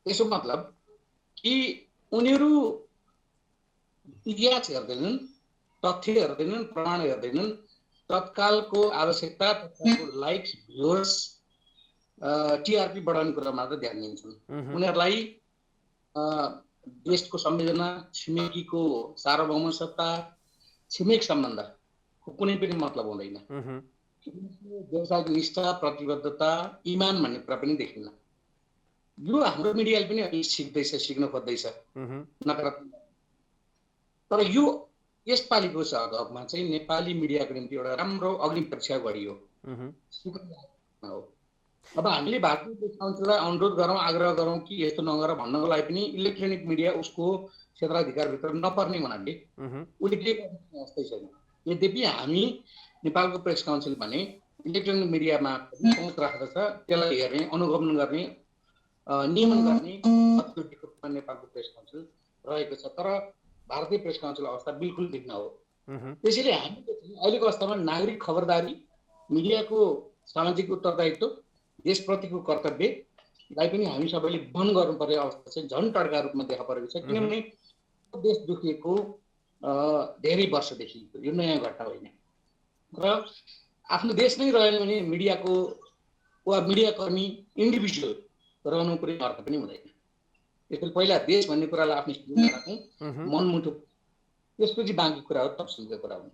यसो मतलब कि उनीहरू इतिहास हेर्दैनन्, तथ्य हेर्दैनन्, प्रमाण हेर्दैनन्, तत्कालको आवश्यकता, लाइक्स, भ्युअर्स, टिआरपी बढाउने कुरा मात्र ध्यान दिन्छन्। उनीहरूलाई देशको संवेदना, छिमेकीको सार्वभौम सत्ता, छिमेक सम्बन्धको कुनै पनि मतलब हुँदैन। व्यवसायिक निष्ठा, प्रतिबद्धता, इमान भन्ने कुरा पनि देखिन्न। यो हाम्रो मिडियाले पनि अलि सिक्न खोज्दैछ नकारात्मक। तर यो यसपालिको हकमा चाहिँ नेपाली मिडियाको निम्ति एउटा राम्रो अग्नि परीक्षा गरियो। हो। अब हामीले भारतीय प्रेस काउन्सिललाई अनुरोध गरौँ, आग्रह गरौँ कि यस्तो नगर भन्नको लागि पनि इलेक्ट्रोनिक मिडिया उसको क्षेत्राधिकारभित्र नपर्ने हुनाले उसले के गर्ने अवस्था छैन। यद्यपि हामी नेपालको प्रेस काउन्सिल भने इलेक्ट्रोनिक मिडियामा पहुँच राखेको छ, त्यसलाई हेर्ने, अनुगमन गर्ने, नियमन गर्ने अथोरिटीको रूपमा नेपालको प्रेस काउन्सिल रहेको छ। तर भारतीय प्रेस काउन्सिल अवस्था बिल्कुल भिन्न हो। त्यसैले हामीले अहिलेको अवस्थामा नागरिक खबरदारी, मिडियाको सामाजिक उत्तरदायित्व, देशप्रतिको कर्तव्यलाई पनि हामी सबैले बन्द गर्नुपर्ने अवस्था चाहिँ झन् टड्का रूपमा देखा परेको छ। किनभने देश दुखिएको धेरै वर्षदेखि यो नयाँ घटना होइन। र आफ्नो देश नै रहेन भने मिडियाको वा मिडियाकर्मी इन्डिभिजुअल रहनु कुनै अर्थ पनि हुँदैन। त्यसैले पहिला देश भन्ने कुरालाई आफ्नो स्थितिमा राखौँ, मनमुटु, त्यसपछि बाँकी कुरा हो तफसिलको कुरा हुन्।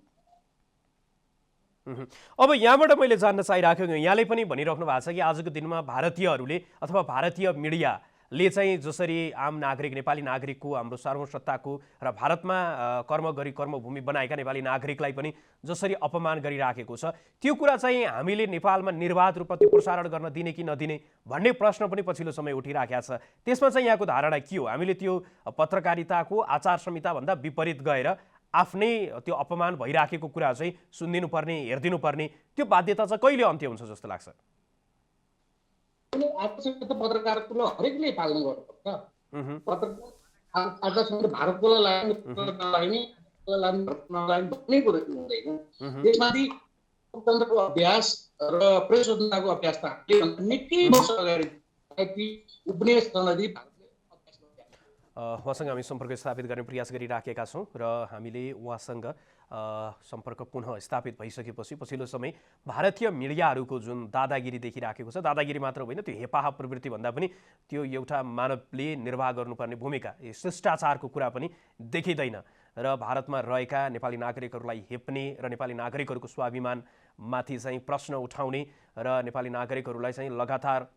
अब यहाँबाट मैले जान्न चाहिराखेको, यहाँले पनि भनिराख्नु भएको छ कि आजको दिनमा भारतीयहरूले अथवा भारतीय मिडियाले चाहिँ जसरी आम नागरिक, नेपाली नागरिकको, हाम्रो सार्वभौमसत्ताको र भारतमा कर्म गरी कर्मभूमि बनाएका नेपाली नागरिकलाई पनि जसरी अपमान गरिराखेको छ, त्यो कुरा चाहिँ हामीले नेपालमा निर्वाध रूपमा त्यो प्रसारण गर्न दिने कि नदिने भन्ने प्रश्न पनि पछिल्लो समय उठिराखेको छ। त्यसमा चाहिँ यहाँको धारणा के हो? हामीले त्यो पत्रकारिताको आचार संहिताभन्दा विपरीत गएर आफ्नै त्यो अपमान भइराखेको कुरा चाहिँ सुनिदिनु पर्ने, हेरिदिनु पर्ने, त्यो बाध्यता चाहिँ कहिले अन्त्य हुन्छ जस्तो लाग्छ? पत्रकारको हरेकले पालन गर्नुपर्छ। पत्रकार भारतको लागि भन्ने कुरो हुँदैन। त्यसमाथि लोकतन्त्रको अभ्यास र प्रेस स्वतन्त्रताको अभ्यास त हामीले निकै वर्ष अगाडि उपनिवेश सनदी उहाँसँग हामी सम्पर्क स्थापित गर्ने प्रयास गरिराखेका छौँ र हामीले उहाँसँग सम्पर्क पुनः स्थापित भइसकेपछि पछिल्लो समय भारतीय मिडियाहरूको जुन दादागिरी देखिराखेको छ, दादागिरी मात्र होइन, त्यो हेपाह प्रवृत्ति भन्दा पनि त्यो एउटा मानवले निर्वाह गर्नुपर्ने भूमिका, शिष्टाचारको कुरा पनि देखिँदैन र भारतमा रहेका नेपाली नागरिकहरूलाई हेप्ने र नेपाली नागरिकहरूको स्वाभिमानमाथि चाहिँ प्रश्न उठाउने र नेपाली नागरिकहरूलाई चाहिँ लगातार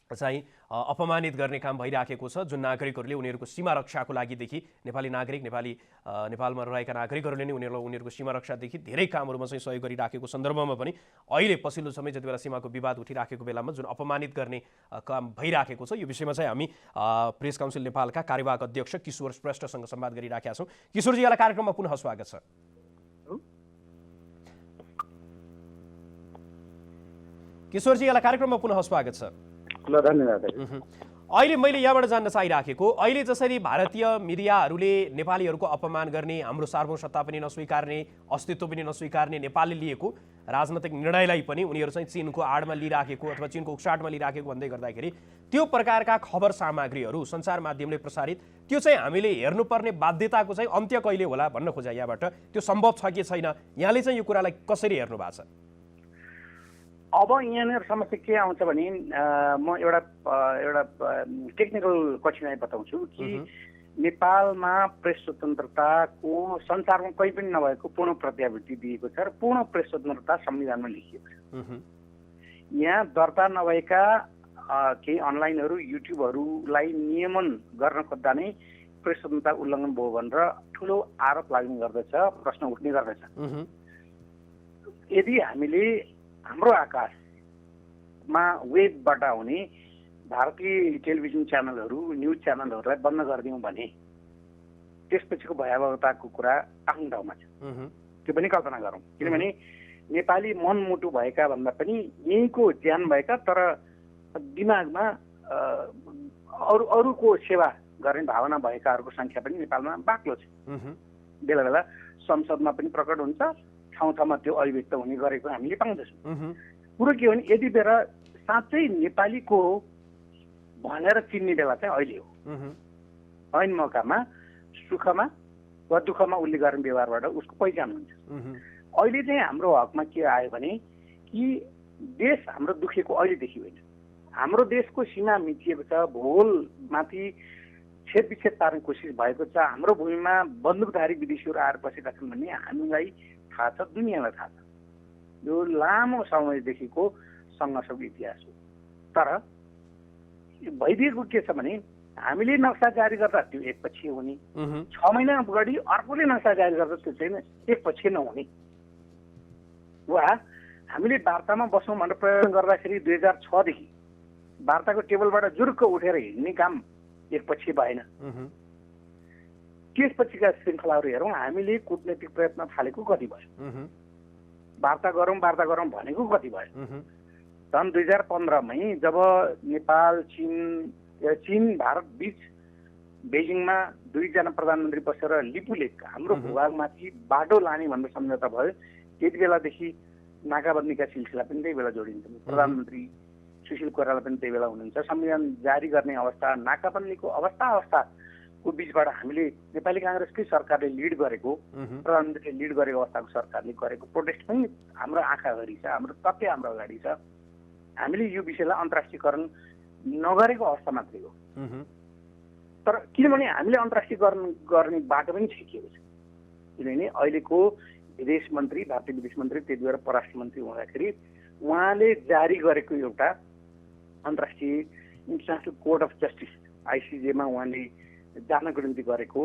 चाहिँ अपमानित गर्ने काम भइराखेको छ। जुन नागरिकहरूले उनीहरूको सीमा रक्षाको लागिदेखि नेपाली नागरिक, नेपालमा रहेका नागरिकहरूले नै उनीहरूको सीमा रक्षादेखि धेरै कामहरूमा चाहिँ सहयोग गरिराखेको सन्दर्भमा पनि अहिले पछिल्लो समय जति बेला सीमाको विवाद उठिराखेको बेलामा जुन अपमानित गर्ने काम भइराखेको छ, यो विषयमा चाहिँ हामी प्रेस काउन्सिल नेपालका कार्यवाहक अध्यक्ष किशोर श्रेष्ठसँग संवाद गरिराखेका छौँ। किशोरजीलाई कार्यक्रममा पुनः स्वागत छ। किशोरजीलाई कार्यक्रममा पुनः स्वागत छ। धन्यवाद। अहिले मैले यहाँबाट जान्न चाहिराखेको, अहिले जसरी भारतीय मिडियाहरूले नेपालीहरूको अपमान गर्ने, हाम्रो सार्वभौमसत्ता पनि नस्वीकार्ने, अस्तित्व पनि नस्वीकार्ने, नेपालले लिएको राजनैतिक निर्णयलाई पनि उनीहरू चाहिँ चीनको आडमा लिइराखेको अथवा चीनको उक्साटमा लिइराखेको भन्दै गर्दाखेरि त्यो प्रकारका खबर सामग्रीहरू सञ्चार माध्यमले प्रसारित, त्यो चाहिँ हामीले हेर्नुपर्ने बाध्यताको चाहिँ अन्त्य कहिले होला भन्न खोजा यहाँबाट, त्यो सम्भव छ कि छैन? यहाँले चाहिँ यो कुरालाई कसरी हेर्नु भएको छ? अब यहाँनिर समस्या के आउँछ भने म एउटा टेक्निकल कठिनाइ बताउँछु कि नेपालमा प्रेस स्वतन्त्रताको संसारमा कहीँ पनि नभएको पूर्ण प्रत्याभूति दिएको छ र पूर्ण प्रेस स्वतन्त्रता संविधानमा लेखिएको छ। यहाँ दर्ता नभएका केही अनलाइनहरू, युट्युबहरूलाई नियमन गर्न खोज्दा नै प्रेस स्वतन्त्रता उल्लङ्घन भयो भनेर ठुलो आरोप लाग्ने गर्दछ, प्रश्न उठ्ने गर्दछ। यदि हामीले हाम्रो आकाशमा वेबबाट आउने भारतीय टेलिभिजन च्यानलहरू, न्युज च्यानलहरूलाई बन्द गरिदियौँ भने त्यसपछिको भयावहताको कुरा आफ्नो ठाउँमा छ। त्यो पनि कल्पना गरौँ। किनभने नेपाली मनमुटु भएका भन्दा पनि यहीँको ज्यान भएका तर दिमागमा अरूको सेवा गर्ने भावना भएकाहरूको सङ्ख्या पनि नेपालमा बाक्लो छ। बेला बेला संसदमा पनि प्रकट हुन्छ, ठाउँ ठाउँमा त्यो अभिव्यक्त हुने गरेको हामीले पाउँदछौँ। कुरो के हो भने यति बेर साँच्चै नेपालीको हो भनेर चिन्ने बेला चाहिँ अहिले हो। ऐन मौकामा, सुखमा वा दुःखमा उसले गर्ने व्यवहारबाट उसको पहिचान हुन्छ। अहिले चाहिँ हाम्रो हकमा के आयो भने कि देश हाम्रो दुखेको अहिलेदेखि होइन, हाम्रो देशको सीमा मिचिएको छ, भूगोलमाथि छेद विच्छेद पार्ने कोसिस भएको छ, हाम्रो भूमिमा बन्दुकधारी विदेशीहरू आएर बसेका छन् भन्ने हामीलाई थाहा छ, दुनियाँलाई थाहा छ। यो लामो समयदेखिको सङ्घर्षको इतिहास हो। तर भइदिएको के छ भने हामीले नक्सा जारी गर्दा त्यो एकपछि हुने, 6 महिना अगाडि अर्कोले नक्सा जारी गर्दा त्यो चाहिँ एकपछि नहुने, वा हामीले वार्तामा बसौँ भनेर प्रयोग गर्दाखेरि 2006 देखि वार्ताको टेबलबाट जुर्क उठेर हिँड्ने काम एकपछि भएन। त्यसपछिका श्रृङ्खलाहरू हेरौँ, हामीले कूटनैतिक प्रयत्न थालेको कति भयो, वार्ता गरौँ भनेको कति भयो। सन् 2015मै जब नेपाल चीन भारत बीच बेजिङमा 2 जना प्रधानमन्त्री बसेर लिपुले हाम्रो भूभागमाथि बाटो लाने भनेर सम्झौता भयो, त्यति बेलादेखि नाकाबन्दीका सिलसिला पनि त्यही बेला जोडिन्छ। प्रधानमन्त्री सुशील कोइराला पनि त्यही बेला हुनुहुन्छ। संविधान जारी गर्ने अवस्था, नाकाबन्दीको अवस्थाको बिचबाट हामीले नेपाली काङ्ग्रेसकै सरकारले लिड गरेको, प्रधानमन्त्रीले लिड गरेको अवस्थाको सरकारले गरेको प्रोटेस्ट पनि हाम्रो आँखा अगाडि छ, हाम्रो तथ्य हाम्रो अगाडि छ। हामीले यो विषयलाई अन्तर्राष्ट्रियकरण नगरेको अवस्था मात्रै हो। तर किनभने हामीले अन्तर्राष्ट्रियकरण गर्ने बाटो पनि छेकिएको छ। किनभने अहिलेको विदेश मन्त्री, भारतीय विदेश मन्त्री, त्यति बेला परराष्ट्र मन्त्री हुँदाखेरि उहाँले जारी गरेको एउटा अन्तर्राष्ट्रिय इन्टरनेसनल कोर्ट अफ जस्टिस आइसिजेमा उहाँले जानको निम्ति गरेको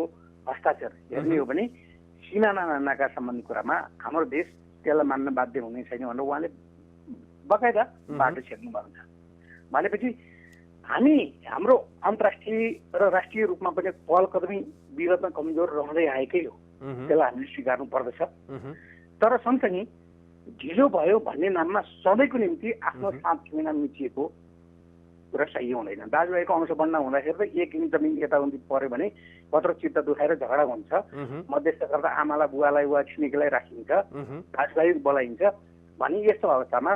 हस्ताक्षर हेर्ने हो भने सिमाना नाका सम्बन्धी कुरामा हाम्रो देश त्यसलाई मान्न बाध्य हुने छैन भनेर उहाँले बकाइदा बाटो छेक्नु भएको छ। भनेपछि हामी हाम्रो अन्तर्राष्ट्रिय र राष्ट्रिय रूपमा पनि पहल कदमी विगतमा कमजोर रहँदै आएकै हो, त्यसलाई हामीले स्वीकार्नु पर्दछ। तर सँगसँगै ढिलो भयो भन्ने नाममा सधैँको निम्ति आफ्नो साथ ठेगाना मिचिएको कुरा सही हुँदैन। दाजुभाइको अंश बन्न हुँदाखेरि त 1 इन्च जमिन यताउति पर्यो भने कत्रो चित्त दुखाएर झगडा हुन्छ, मध्यस्थ गर्दा आमालाई बुवालाई वा छिमेकीलाई राखिन्छ, दाजुभाइ बोलाइन्छ भने यस्तो अवस्थामा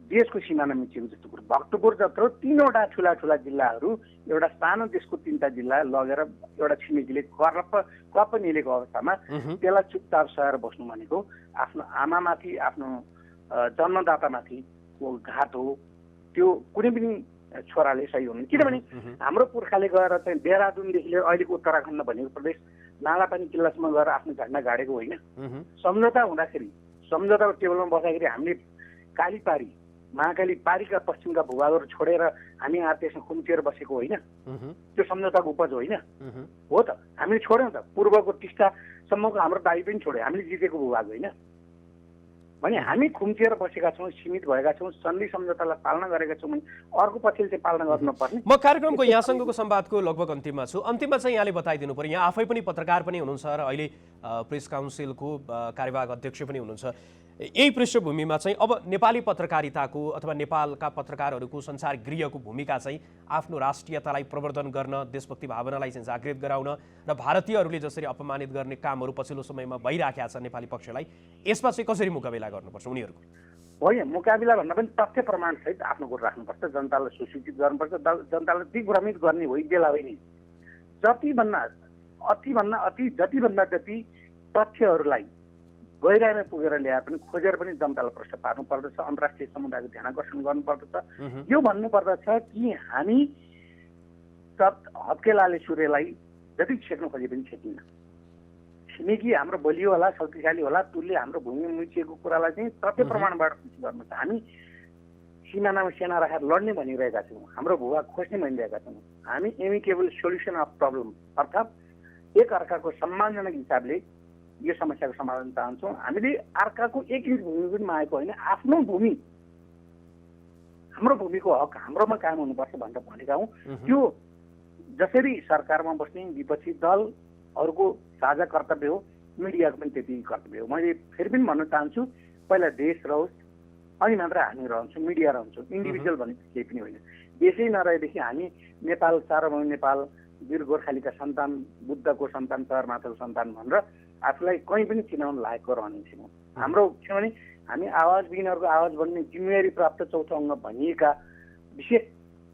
देशको सिमाना मिचिएको जस्तो कुरो। भक्तपुर जत्रो 3वटा ठुला जिल्लाहरू एउटा सानो देशको 3टा जिल्ला लगेर एउटा छिमेकीले कप निलेको अवस्थामा त्यसलाई चुपचाप सहेर बस्नु भनेको आफ्नो आमामाथि, आफ्नो जन्मदातामाथिको घात हो। त्यो कुनै पनि छोराले सही हुनु, किनभने हाम्रो पुर्खाले गएर चाहिँ देहरादुनदेखि लिएर अहिलेको उत्तराखण्ड भनेको प्रदेश नालापानी किल्लासम्म गएर आफ्नो झन्डा गाडेको होइन। सम्झौता हुँदाखेरि, सम्झौताको टेबलमा बस्दाखेरि हामीले कालीपारी, महाकाली पारीका पश्चिमका भूभागहरू छोडेर हामी त्यसमा खुम्चिएर बसेको होइन। त्यो सम्झौताको उपज होइन हो त। हामीले छोड्यौँ त, पूर्वको टिस्टासम्मको हाम्रो दाबी पनि छोड्यो, हामीले जितेको भूभाग होइन भने हामी खुम्चिएर बसेका छौँ, सीमित भएका छौँ, सन्धि सम्झौतालाई पालना गरेका छौँ भने अर्को पछिल्लो चाहिँ पालना गर्नुपर्ने। म कार्यक्रमको यहाँसँगको संवादको लगभग अन्तिममा छु। अन्तिममा चाहिँ यहाँले बताइदिनु पर्यो, यहाँ आफै पनि पत्रकार पनि हुनुहुन्छ र अहिले प्रेस काउन्सिलको कार्यवाहक अध्यक्ष पनि हुनुहुन्छ। यही पृष्ठभूमिमा चाहिँ अब नेपाली पत्रकारिताको अथवा नेपालका पत्रकारहरूको संसार गृहको भूमिका चाहिँ आफ्नो राष्ट्रियतालाई प्रवर्धन गर्न, देशभक्ति भावनालाई चाहिँ जागृत गराउन र भारतीयहरूले जसरी अपमानित गर्ने कामहरू पछिल्लो समयमा भइराखेका छ नेपाली पक्षलाई, यसमा चाहिँ कसरी मुकाबिला गर्नुपर्छ उनीहरूको? होइन, मुकाबिला भन्दा पनि तथ्य प्रमाणसहित आफ्नो कुरो राख्नुपर्छ, जनतालाई सुसूचित गर्नुपर्छ, जनतालाई दिग्भ्रमित गर्ने होइन बेला होइन। जतिभन्दा जति तथ्यहरूलाई गहिराइमा पुगेर ल्याएर पनि खोजेर पनि जनतालाई प्रश्न पार्नु पर्दछ, अन्तर्राष्ट्रिय समुदायको ध्यान आकर्षण गर्नुपर्दछ। यो भन्नुपर्दछ कि हामी हत्केलाले सूर्यलाई जति छेक्न खोजे पनि छेकिन्न। छिमेकी हाम्रो बलियो होला, शक्तिशाली होला, तुल्य हाम्रो भूमि मुछिएको कुरालाई चाहिँ तथ्य प्रमाणबाट पुष्टि गर्नु छ। हामी सिमानामा सेना राखेर लड्ने भनिरहेका छौँ, हाम्रो भूभाग खोज्ने भनिरहेका छौँ। हामी एमिकेबल सोल्युसन अफ प्रब्लम अर्थात् एक अर्काको सम्मानजनक हिसाबले यो समस्याको समाधान चाहन्छौँ। हामीले अर्काको 1 इन्च भूमि पनि मागेको होइन, आफ्नो भूमि, हाम्रो भूमिको हक हाम्रोमा कायम हुनुपर्छ भनेर भनेका हौँ। त्यो जसरी सरकारमा बस्ने विपक्षी दलहरूको साझा कर्तव्य हो, मिडियाको पनि त्यति कर्तव्य हो। मैले फेरि पनि भन्न चाहन्छु, पहिला देश रहोस् अनि मात्र हामी रहन्छौँ, मिडिया रहन्छौँ। इन्डिभिजुअल भन्ने केही पनि होइन। देशै नरहेदेखि हामी नेपाल सार्वभौम नेपाल, वीर गोर्खालीका सन्तान, बुद्धको सन्तान, चरमाथाको सन्तान भनेर आफूलाई कहीँ पनि चिनाउन लायकको रहने छैनौँ। हाम्रो किनभने हामी आवाजविहीनहरूको आवाज बन्ने जिम्मेवारी प्राप्त चौथो अङ्ग भनिएका विशेष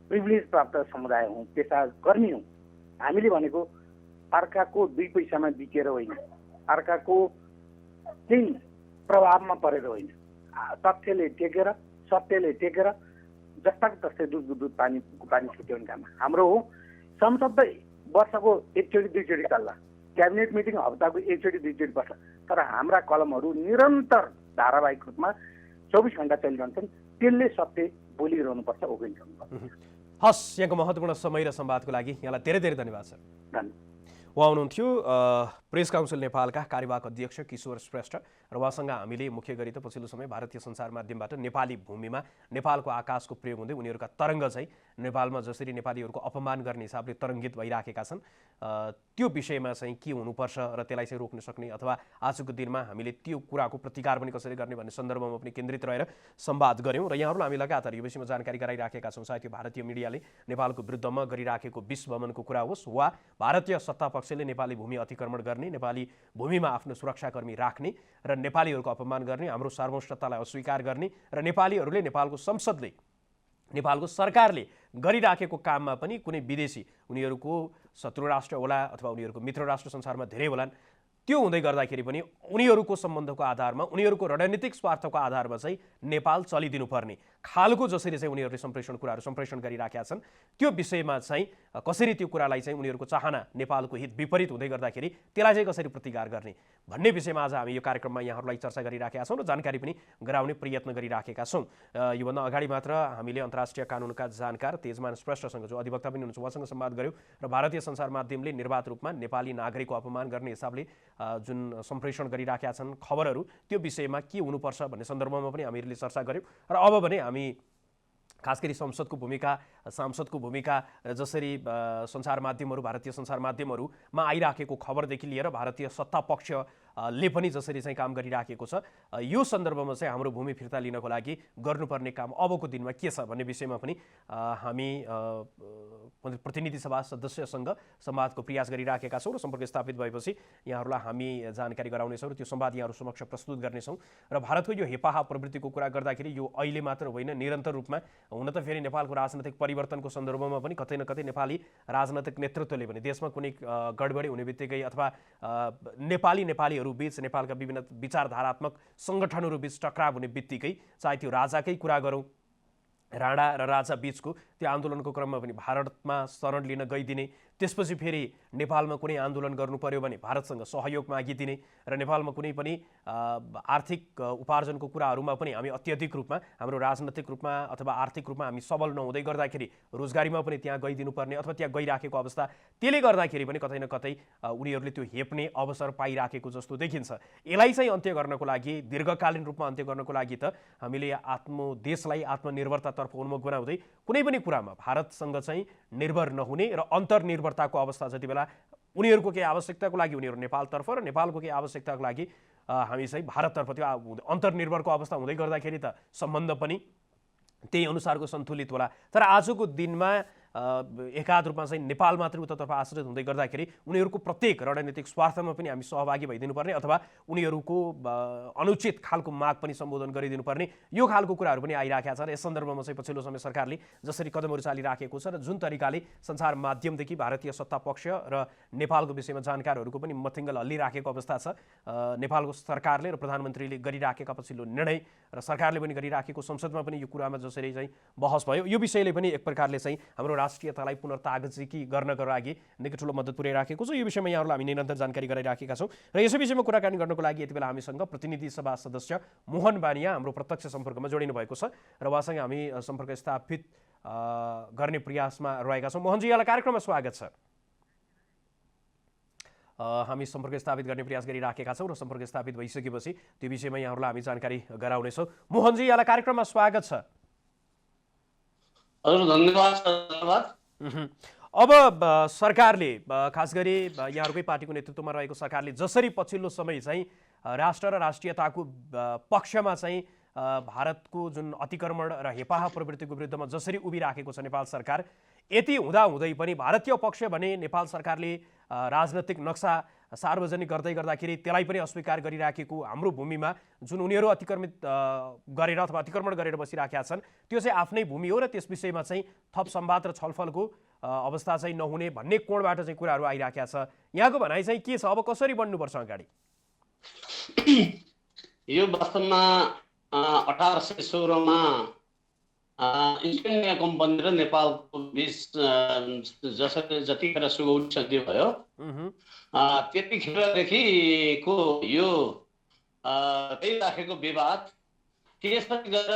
प्रिभिलेज प्राप्त समुदाय हौँ, पेसाकर्मी हौँ। हामीले भनेको अर्काको 2 पैसामा बिकेर होइन, अर्काको चाहिँ प्रभावमा परेर होइन, तथ्यले टेकेर, सत्यले टेकेर जस्ताको तस्तै दुध पानी छुट्याउने काम हाम्रो हो। संसद वर्षको 1 चोटि 2 चोटि चल्ला, क्याबिनेट मिटिङ हप्ताको 1 चोटि 2 चोटि बस्छ, तर हाम्रा कलमहरू निरन्तर धारावाहिक रूपमा 24 घण्टा चलिरहन्छन्, त्यसले सत्य बोलिरहनुपर्छ, उभिरहनुपर्छ। हस्, यहाँको महत्त्वपूर्ण समय र संवादको लागि यहाँलाई धेरै धेरै धन्यवाद सर। धन्यवाद। उहाँ हुनुहुन्थ्यो प्रेस काउन्सिल नेपालका कार्यवाहक अध्यक्ष किशोर श्रेष्ठ र उहाँसँग हामीले मुख्य गरी त पछिल्लो समय भारतीय सञ्चार माध्यमबाट नेपाली भूमिमा नेपालको आकाशको प्रयोग हुँदै उनीहरूका तरङ्ग चाहिँ नेपालमा जसरी नेपालीहरूको अपमान गर्ने हिसाबले तरङ्गित भइराखेका छन्, त्यो विषयमा चाहिँ के हुनुपर्छ र त्यसलाई चाहिँ रोक्न सक्ने अथवा आजको दिनमा हामीले त्यो कुराको प्रतिकार पनि कसरी गर्ने भन्ने सन्दर्भमा पनि केन्द्रित रहेर संवाद गऱ्यौँ र यहाँहरूलाई हामी लगातार यो विषयमा जानकारी गराइराखेका छौँ। सायद यो भारतीय मिडियाले नेपालको विरुद्धमा गरिराखेको विष भ्रमणको कुरा होस् वा भारतीय सत्ता पक्षले नेपाली भूमि अतिक्रमण गर्ने, नेपाली भूमिमा आफ्नो सुरक्षाकर्मी राख्ने र नेपालीहरूको अपमान गर्ने, हाम्रो सार्वभौमतालाई अस्वीकार गर्ने र नेपालीहरूले नेपालको संसदले नेपालको सरकारले गरिराखेको काममा पनि कुनै विदेशी उनीहरूको शत्रु राष्ट्र होला अथवा उनीहरूको मित्र राष्ट्र संसारमा धेरै होलान्, त्यो हुँदै गर्दाखेरि पनि उनीहरूको सम्बन्धको आधारमा उनीहरूको रणनीतिक स्वार्थको आधारमा चाहिँ नेपाल चलिदिनुपर्ने खालको जसरी चाहिँ उनीहरूले कुराहरू सम्प्रेषण गरिराखेका छन्, त्यो विषयमा चाहिँ कसरी त्यो कुरालाई चाहिँ उनीहरूको चाहना नेपालको हित विपरीत हुँदै गर्दाखेरि त्यसलाई चाहिँ कसरी प्रतिकार गर्ने भन्ने विषयमा आज हामी यो कार्यक्रममा यहाँहरूलाई चर्चा गरिराखेका छौँ र जानकारी पनि गराउने प्रयत्न गरिराखेका छौँ। योभन्दा अगाडि मात्र हामीले अन्तर्राष्ट्रिय कानुनका जानकार तेजमान श्रेष्ठसँग जो अधिवक्ता पनि हुनुहुन्छ उहाँसँग संवाद गऱ्यौँ र भारतीय सञ्चार माध्यमले निर्वाध रूपमा नेपाली नागरिकको अपमान गर्ने हिसाबले जुन सम्प्रेषण गरिराखेका छन् खबरहरू, त्यो विषयमा के हुनुपर्छ भन्ने सन्दर्भमा पनि हामीले चर्चा गऱ्यौँ र अब भने हामी खास गरी सांसदको भूमिका जसरी सञ्चार माध्यमहरू भारतीय सञ्चार माध्यमहरूमा आइराखेको खबरदेखि लिएर भारतीय सत्ता पक्षले पनि जसरी चाहिँ काम गरिराखेको छ, यो सन्दर्भमा चाहिँ हाम्रो भूमि फिर्ता लिनको लागि गर्नुपर्ने काम अबको दिनमा के छ भन्ने विषयमा पनि हामी प्रतिनिधि सभा सदस्यसँग संवादको प्रयास गरिराखेका छौँ र सम्पर्क स्थापित भएपछि यहाँहरूलाई हामी जानकारी गराउनेछौँ र त्यो संवाद यहाँहरू समक्ष प्रस्तुत गर्नेछौँ। र भारतको यो हेपाहा प्रवृत्तिको कुरा गर्दाखेरि यो अहिले मात्र होइन, निरन्तर रूपमा हुन त फेरि नेपालको राजनैतिक परिवर्तनको सन्दर्भमा पनि कतै न कतै नेपाली राजनैतिक नेतृत्वले पनि देशमा कुनै गडबडी हुने बित्तिकै अथवा नेपालीहरू बीच नेपालका विभिन्न विचारधारात्मक सङ्गठनहरू बीच टक्राव हुने बित्तिकै चाहे त्यो राजाकै कुरा गरौँ, राणा र राजा बीचको त्यो आन्दोलनको क्रममा पनि भारतमा शरण लिन गइदिने, त्यसपछि फेरि नेपालमा कुनै आन्दोलन गर्नु पर्यो भने भारतसँग सहयोग मागिदिने र नेपालमा कुनै पनि आर्थिक उपार्जनको कुराहरूमा पनि हामी अत्यधिक रूपमा हाम्रो राजनैतिक रूपमा अथवा आर्थिक रूपमा हामी सबल नहुँदै गर्दाखेरि रोजगारीमा पनि त्यहाँ गइदिनुपर्ने अथवा त्यहाँ गइराखेको अवस्था, त्यसले गर्दाखेरि पनि कतै न कतै उनीहरूले त्यो हेप्ने अवसर पाइराखेको जस्तो देखिन्छ। यसलाई चाहिँ अन्त्य गर्नको लागि, दीर्घकालीन रूपमा अन्त्य गर्नको लागि त हामीले देशलाई आत्मनिर्भरतातर्फ उन्मुख बनाउँदै कुनै पनि कुरामा भारतसँग चाहिँ निर्भर नहुने र अन्तर्निर्भरताको अवस्था जति बेला उनीहरूको केही आवश्यकताको लागि उनीहरू नेपालतर्फ र नेपालको केही आवश्यकताको लागि हामी चाहिँ भारततर्फ त्यो अन्तर्निर्भरको अवस्था हुँदै गर्दाखेरि त सम्बन्ध पनि त्यही अनुसारको सन्तुलित होला। तर आजको दिनमा एकाध रूपमा चाहिँ नेपाल मात्रै उतातर्फ आश्रित हुँदै गर्दाखेरि उनीहरूको प्रत्येक रणनीतिक स्वार्थमा पनि हामी सहभागी भइदिनुपर्ने अथवा उनीहरूको अनुचित खालको माग पनि सम्बोधन गरिदिनुपर्ने यो खालको कुराहरू पनि आइराखेका छन्। यस सन्दर्भमा चाहिँ पछिल्लो समय सरकारले जसरी कदमहरू चालिराखेको छ र जुन तरिकाले सञ्चार माध्यमदेखि भारतीय सत्ता पक्ष र नेपालको विषयमा जानकारहरूको पनि मथिङ्गल हल्लिराखेको अवस्था छ, नेपालको सरकारले र प्रधानमन्त्रीले गरिराखेका पछिल्लो निर्णय र सरकारले पनि गरिराखेको संसदमा पनि यो कुरामा जसरी चाहिँ बहस भयो, यो विषयले पनि एक प्रकारले चाहिँ हाम्रो राष्ट्रियतालाई पुनर्तागजी गर्नको लागि निकै ठुलो मद्दत पुर्याइराखेको छ। यो विषयमा यहाँहरूलाई हामी निरन्तर जानकारी गराइराखेका छौँ र यसै विषयमा कुराकानी गर्नको लागि यति बेला हामीसँग प्रतिनिधि सभा सदस्य मोहन बानिया हाम्रो प्रत्यक्ष सम्पर्कमा जोडिनु भएको छ र उहाँसँग हामी सम्पर्क स्थापित गर्ने प्रयासमा रहेका छौँ। मोहनजी, यहाँलाई कार्यक्रममा स्वागत छ। हामी सम्पर्क स्थापित गर्ने प्रयास गरिराखेका छौँ र सम्पर्क स्थापित भइसकेपछि त्यो विषयमा यहाँहरूलाई हामी जानकारी गराउनेछौँ। मोहनजी, यहाँलाई कार्यक्रममा स्वागत छ। धन्यवाद। अब सरकारले खास गरी यहाँहरूकै पार्टीको नेतृत्वमा रहेको सरकारले जसरी पछिल्लो समय चाहिँ राष्ट्र र राष्ट्रियताको पक्षमा चाहिँ भारतको जुन अतिक्रमण र हेपाहा प्रवृत्तिको विरुद्धमा जसरी उभिराखेको छ नेपाल सरकार, यति हुँदाहुँदै पनि भारतीय पक्ष भने नेपाल सरकारले राजनैतिक नक्सा सार्वजनिक गर्दाखेरि त्यसलाई पनि अस्वीकार गरिराखेको हाम्रो भूमिमा जुन उनीहरू अतिक्रमित गरेर अथवा अतिक्रमण गरेर बसिराखेका छन् त्यो चाहिँ आफ्नै भूमि हो र त्यस विषयमा चाहिँ थप संवाद र छलफलको अवस्था चाहिँ नहुने भन्ने कोणबाट चाहिँ कुराहरू आइराखेका छ। यहाँको भनाइ चाहिँ के छ, अब कसरी बढ्नुपर्छ अगाडि? यो वास्तवमा 1816 मा इस्ट इन्डिया कम्पनी र नेपालको बीच जतिखेर सुगौली सन्धि भयो त्यतिखेरदेखिको यो त्यही राखेको विवाद त्यसपछि गएर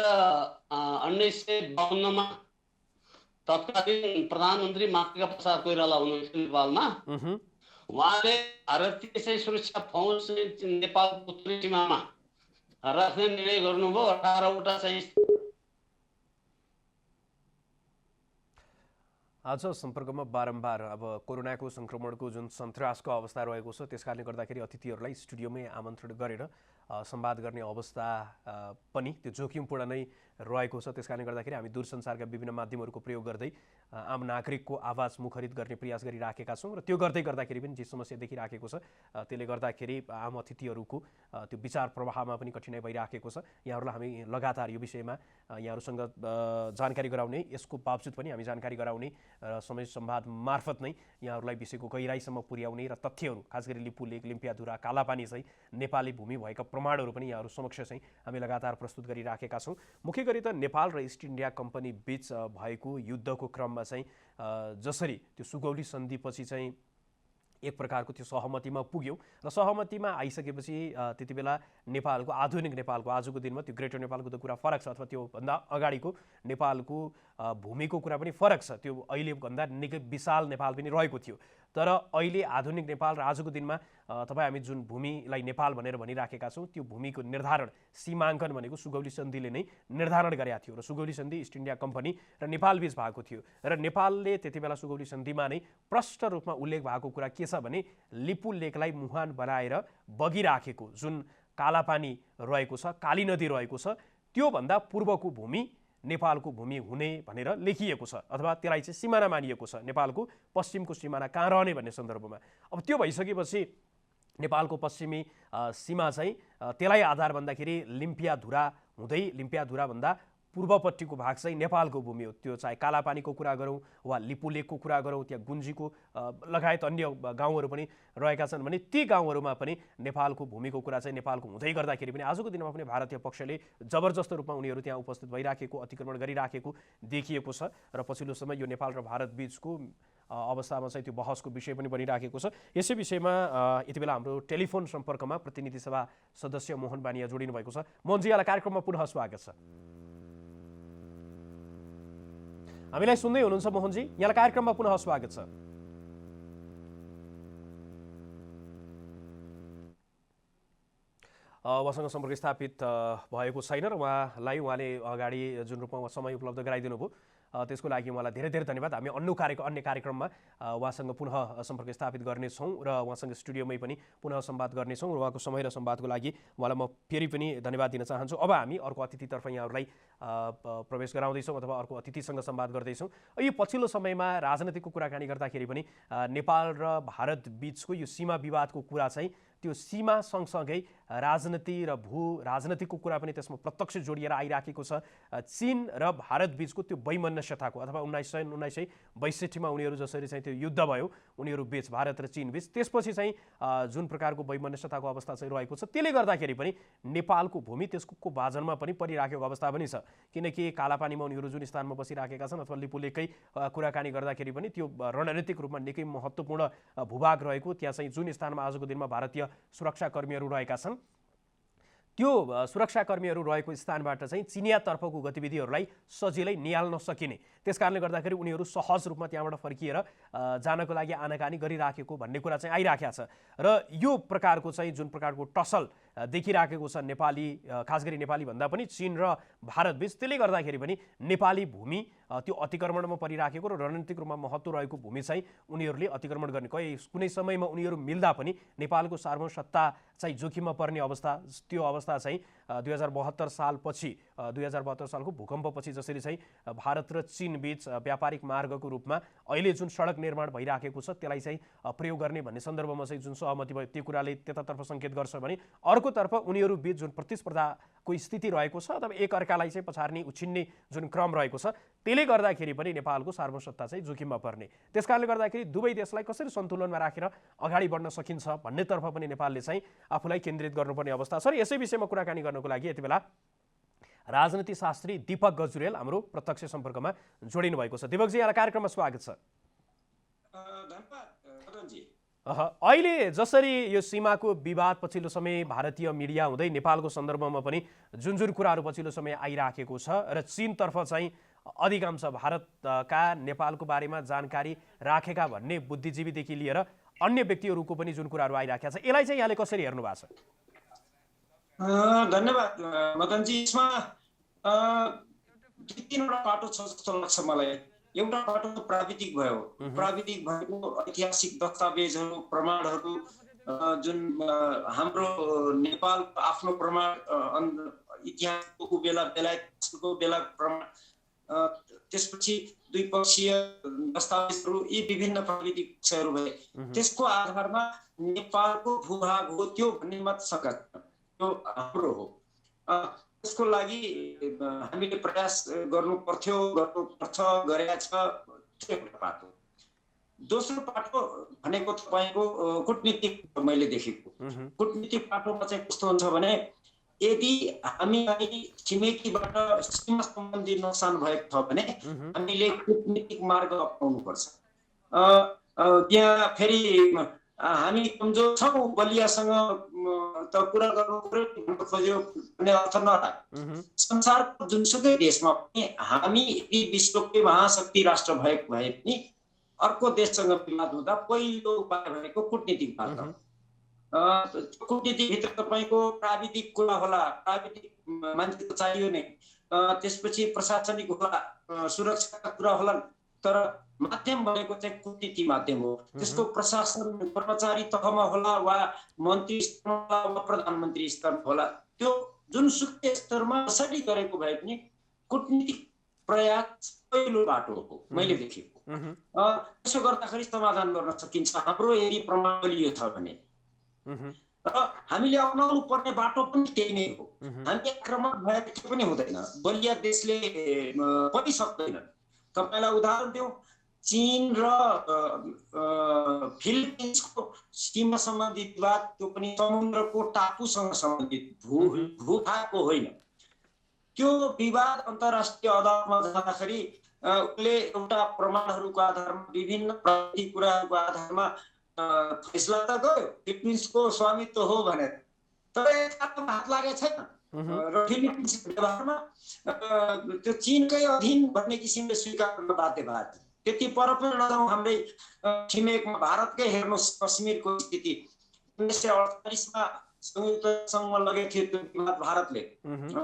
1952 तत्कालीन प्रधानमन्त्री मातृका प्रसाद कोइराला हुनुहुन्थ्यो नेपालमा। उहाँले भारतीय सुरक्षा फौज नेपालको उत्तरी सीमामा राख्ने निर्णय गर्नुभयो। 18वटा चाहिँ आज सम्पर्कमा बारम्बार अब कोरोनाको संक्रमणको जुन सन्तासको अवस्था रहेको छ त्यस कारणले गर्दाखेरि अतिथिहरूलाई स्टुडियोमै आमन्त्रण गरेर संवाद गर्ने अवस्था पनि त्यो जोखिमपूर्ण नै रहेको छ। त्यसकारणले गर्दाखेरि हामी दूरसञ्चारका विभिन्न माध्यमहरूको प्रयोग गर्दै आम नागरिकको आवाज मुखरित गर्ने प्रयास गरिराखेका छौँ र त्यो गर्दै गर्दाखेरि पनि जे समस्या देखिराखेको छ त्यसले गर्दाखेरि आम अतिथिहरूको त्यो विचार प्रवाहमा पनि कठिनाइ भइराखेको छ। यहाँहरूलाई हामी लगातार यो विषयमा यहाँहरूसँग जानकारी गराउने, यसको बावजुद पनि हामी जानकारी गराउने र समय संवाद मार्फत नै यहाँहरूलाई विषयको गहिराइसम्म पुर्याउने र तथ्यहरू खास गरी लिपु लेक, लिम्पियाधुरा, कालापानी चाहिँ नेपाली भूमि भएका प्रमाणहरू पनि यहाँहरू समक्ष चाहिँ हामी लगातार प्रस्तुत गरिराखेका छौँ। मुख्य गरी त नेपाल र इस्ट इन्डिया कम्पनी बीच भएको युद्धको क्रममा चाहिँ जसरी त्यो सुगौली सन्धिपछि चाहिँ एक प्रकारको त्यो सहमतिमा पुग्यो र सहमतिमा आइसकेपछि त्यति बेला नेपालको आधुनिक नेपालको आजको दिनमा त्यो ग्रेटर नेपालको त कुरा फरक छ, अथवा त्योभन्दा अगाडिको नेपालको भूमिको कुरा पनि फरक छ। त्यो अहिलेभन्दा निकै विशाल नेपाल पनि रहेको थियो। तर अहिले आधुनिक नेपाल र आजको दिनमा तपाईँ हामी जुन भूमिलाई नेपाल भनेर भनिराखेका छौँ त्यो भूमिको निर्धारण सीमाङ्कन भनेको सुगौली सन्धिले नै निर्धारण गरेका थियो र सुगौली सन्धि इस्ट इन्डिया कम्पनी र नेपाल बीच भएको थियो र नेपालले त्यति बेला सुगौली सन्धिमा नै प्रष्ट रूपमा उल्लेख भएको कुरा के छ भने लिपु लेकलाई मुहान बनाएर बगिराखेको जुन कालापानी रहेको छ, काली नदी रहेको छ, त्योभन्दा पूर्वको भूमि नेपालको भूमि हुने भनेर लेखिएको छ, अथवा त्यसलाई चाहिँ सिमाना मानिएको छ। नेपालको पश्चिमको सिमाना कहाँ रहने भन्ने सन्दर्भमा अब त्यो भइसकेपछि नेपालको पश्चिमी सीमा चाहिँ त्यसलाई आधार भन्दाखेरि लिम्पियाधुरा हुँदै लिम्पियाधुराभन्दा पूर्वपट्टिको भाग चाहिँ नेपालको भूमि हो। त्यो चाहे कालापानीको कुरा गरौँ वा लिपु लेकको कुरा गरौँ, त्यहाँ गुन्जीको लगायत अन्य गाउँहरू पनि रहेका छन् भने ती गाउँहरूमा पनि नेपालको भूमिको कुरा चाहिँ नेपालको हुँदै गर्दाखेरि पनि आजको दिनमा पनि भारतीय पक्षले जबरजस्त रूपमा उनीहरू त्यहाँ उपस्थित भइराखेको, अतिक्रमण गरिराखेको देखिएको छ र पछिल्लो समय यो नेपाल र भारत बीचको अवस्थामा चाहिँ त्यो बहसको विषय पनि बनिराखेको छ। यसै विषयमा यति बेला हाम्रो टेलिफोन सम्पर्कमा प्रतिनिधि सभा सदस्य मोहन बानिया जोडिनु भएको छ। मोहनजी, यहाँलाई कार्यक्रममा पुनः स्वागत छ। हामीलाई सुन्दै हुनुहुन्छ मोहनजी? यहाँलाई कार्यक्रममा पुनः स्वागत छ। उहाँसँग सम्पर्क स्थापित भएको छैन र उहाँले अगाडि जुन रूपमा समय उपलब्ध गराइदिनु भयो त्यसको लागि उहाँलाई धेरै धेरै धन्यवाद। हामी अन्य कार्यक्रममा उहाँसँग पुनः सम्पर्क स्थापित गर्नेछौँ र उहाँसँग स्टुडियोमै पनि पुनः संवाद गर्नेछौँ र उहाँको समय र संवादको लागि उहाँलाई म फेरि पनि धन्यवाद दिन चाहन्छु। अब हामी अर्को अतिथितर्फ यहाँहरूलाई प्रवेश गराउँदैछौँ अथवा अर्को अतिथिसँग संवाद गर्दैछौँ। यो पछिल्लो समयमा राजनीतिको कुराकानी गर्दाखेरि पनि नेपाल र भारत बीचको यो सीमा विवादको कुरा चाहिँ त्यो सीमा सँगसँगै राजनीति र भू राजनीतिको कुरा पनि त्यसमा प्रत्यक्ष जोडिएर आइराखेको छ। चीन र भारत बीचको त्यो वैमनस्यताको अथवा 1962मा उनीहरू जसरी चाहिँ त्यो युद्ध भयो उनीहरू बीच, भारत र चीन बीच, त्यसपछि चाहिँ जुन प्रकारको वैमनस्यताको अवस्था चाहिँ रहेको छ त्यसले गर्दाखेरि पनि नेपालको भूमि त्यसको बाजनमा पनि परिराखेको अवस्था पनि छ। किनकि कालापानीमा उनीहरू जुन स्थानमा बसिराखेका छन् अथवा लिपुलेकै कुराकानी गर्दाखेरि पनि त्यो रणनीतिक रूपमा निकै महत्त्वपूर्ण भूभाग रहेको, त्यहाँ चाहिँ जुन स्थानमा आजको दिनमा भारतीय सुरक्षाकर्मीहरू रहेका छन् त्यो सुरक्षाकर्मीहरू रहेको स्थानबाट चाहिँ चिनियातर्फको गतिविधिहरूलाई सजिलै निहाल्न सकिने, त्यसकारणले गर्दाखेरि उनीहरू सहज रूपमा त्यहाँबाट फर्किएर जानको लागि आनाकानी गरिराखेको भन्ने कुरा चाहिँ आइराखेको छ। र यो प्रकारको चाहिँ जुन प्रकारको टसल देखिराखेको छ नेपाली, खास गरी नेपाली भन्दा पनि चीन र भारत बीच, त्यसले गर्दाखेरि पनि नेपाली भूमि त्यो अतिक्रमणमा परिराखेको र रणनीतिक रूपमा महत्त्व रहेको भूमि चाहिँ उनीहरूले अतिक्रमण गर्ने, कुनै समयमा उनीहरू मिल्दा पनि नेपालको सार्वभौमसत्ता चाहिँ जोखिममा पर्ने अवस्था, त्यो अवस्था चाहिँ 2072 सालपछि 2072 सालको भूकम्पपछि जसरी चाहिँ भारत र चीन बीच व्यापारिक मार्गको रूपमा अहिले जुन सडक निर्माण भइराखेको छ त्यसलाई चाहिँ प्रयोग गर्ने भन्ने सन्दर्भमा चाहिँ जुन सहमति भयो त्यो कुराले त्यतातर्फ सङ्केत गर्छ भने अर्कोतर्फ उनीहरू बीच जुन प्रतिस्पर्धाको स्थिति रहेको छ अथवा एक अर्कालाई चाहिँ पछार्ने उछिन्ने जुन क्रम रहेको छ त्यसले गर्दाखेरि पनि नेपालको सार्वभौमसत्ता चाहिँ जोखिममा पर्ने, त्यसकारणले गर्दाखेरि दुवै देशलाई कसरी सन्तुलनमा राखेर अगाडि बढ्न सकिन्छ भन्नेतर्फ पनि नेपालले चाहिँ आफूलाई केन्द्रित गर्नुपर्ने अवस्था छ। र यसै विषयमा कुराकानी गर्नको लागि यति बेला राजनीति शास्त्री दीपक गजुरेल हाम्रो प्रत्यक्ष सम्पर्कमा जोडिनु भएको छ। दीपकजी, यहाँलाई कार्यक्रममा स्वागत छ। धन्यवाद। अहिले जसरी यो सीमाको विवाद पछिल्लो समय भारतीय मिडिया हुँदै नेपालको सन्दर्भमा पनि जुन जुन कुराहरू पछिल्लो समय आइराखेको छ र चीनतर्फ चाहिँ अधिकांश भारतका नेपालको बारेमा जानकारी राखेका भन्ने बुद्धिजीवीदेखि लिएर अन्य व्यक्तिहरूको पनि जुन कुराहरू आइराखेका छ यसलाई चाहिँ यहाँले कसरी हेर्नु भएको छ? धन्यवाद मदनजी। यसमा दुई तीनवटा बाटो छ जस्तो लाग्छ मलाई। एउटा बाटो प्राविधिक भयो, प्राविधिक भएको ऐतिहासिक दस्तावेजहरू, प्रमाणहरू जुन हाम्रो नेपाल आफ्नो प्रमाण इतिहासको बेला बेलायतको बेला प्रमाण, त्यसपछि द्विपक्षीय दस्तावेजहरू, यी विभिन्न प्राविधिक पक्षहरू भए। त्यसको आधारमा नेपालको भूभाग हो त्यो भन्ने मत सकत त्यो हाम्रो हो। त्यसको लागि हामीले प्रयास गर्नुपर्छ, गरेका छ। एउटा पाटो। दोस्रो पाटो भनेको तपाईँको कूटनीतिक मैले देखेको। कूटनीतिक पाटोमा चाहिँ कस्तो हुन्छ भने यदि हामीलाई छिमेकीबाट सीमा सम्बन्धी नोक्सान भएको छ भने हामीले कूटनीतिक मार्ग अपनाउनुपर्छ। त्यहाँ फेरि हामी कमजोर छौँ, बलियासँग त कुरा गर्नु पर्यो भन्नु खोज्यो भन्ने अर्थ नराख। संसारको जुनसुकै देशमा पनि हामी यदि विश्वकै महाशक्ति राष्ट्र भएको भए पनि अर्को देशसँग विवाद हुँदा पहिलो उपाय भनेको कूटनीतिक मार्ग। कूटनीतिभित्र तपाईँको प्राविधिक कुरा होला, प्राविधिक मान्छे त चाहियो नै, त्यसपछि प्रशासनिक होला, सुरक्षाका कुरा होला, तर माध्यम भनेको चाहिँ कूटनीति माध्यम हो। त्यसको प्रशासन कर्मचारी तहमा होला वा मन्त्री स्तरमा वा प्रधानमन्त्री स्तरमा होला, त्यो जुनसुकै स्तरमा कसरी गरेको भए पनि कूटनीतिक प्रयास पहिलो बाटो हो मैले देखेको। त्यसो गर्दाखेरि समाधान गर्न सकिन्छ हाम्रो यदि प्रमाण बलियो छ भने। र हामीले अपनाउनु पर्ने बाटो पनि त्यही नै हो। हामी आक्रमण भए पनि हुँदैन, बलिया देशले पनि सक्दैन। तपाईँलाई उदाहरण दिउँ, चीन र फिलिपिन्सको सीमा सम्बन्धी विवाद, त्यो पनि समुद्रको टापुसँग सम्बन्धित, भूभागको होइन। त्यो विवाद अन्तर्राष्ट्रिय अदालतमा जाँदाखेरि उसले एउटा प्रमाणहरूको आधारमा, विभिन्न प्राविधिक कुराहरूको आधारमा फैसला त गयो फिलिपिन्सको स्वामित्व हो भनेर, तर यथार्थमा हात लागेको छैन। र फिलिपिन्सको व्यवहारमा त्यो चीनकै अधीन भन्ने किसिमले स्वीकार गर्न बाध्य भएको। त्यति पर पनि नजाउँ, हाम्रै छिमेकमा भारतकै हेर्नुहोस् कश्मीरको स्थिति। 1948मा संयुक्त सङ्घमा लगेको थियो त्यो विवाद भारतले,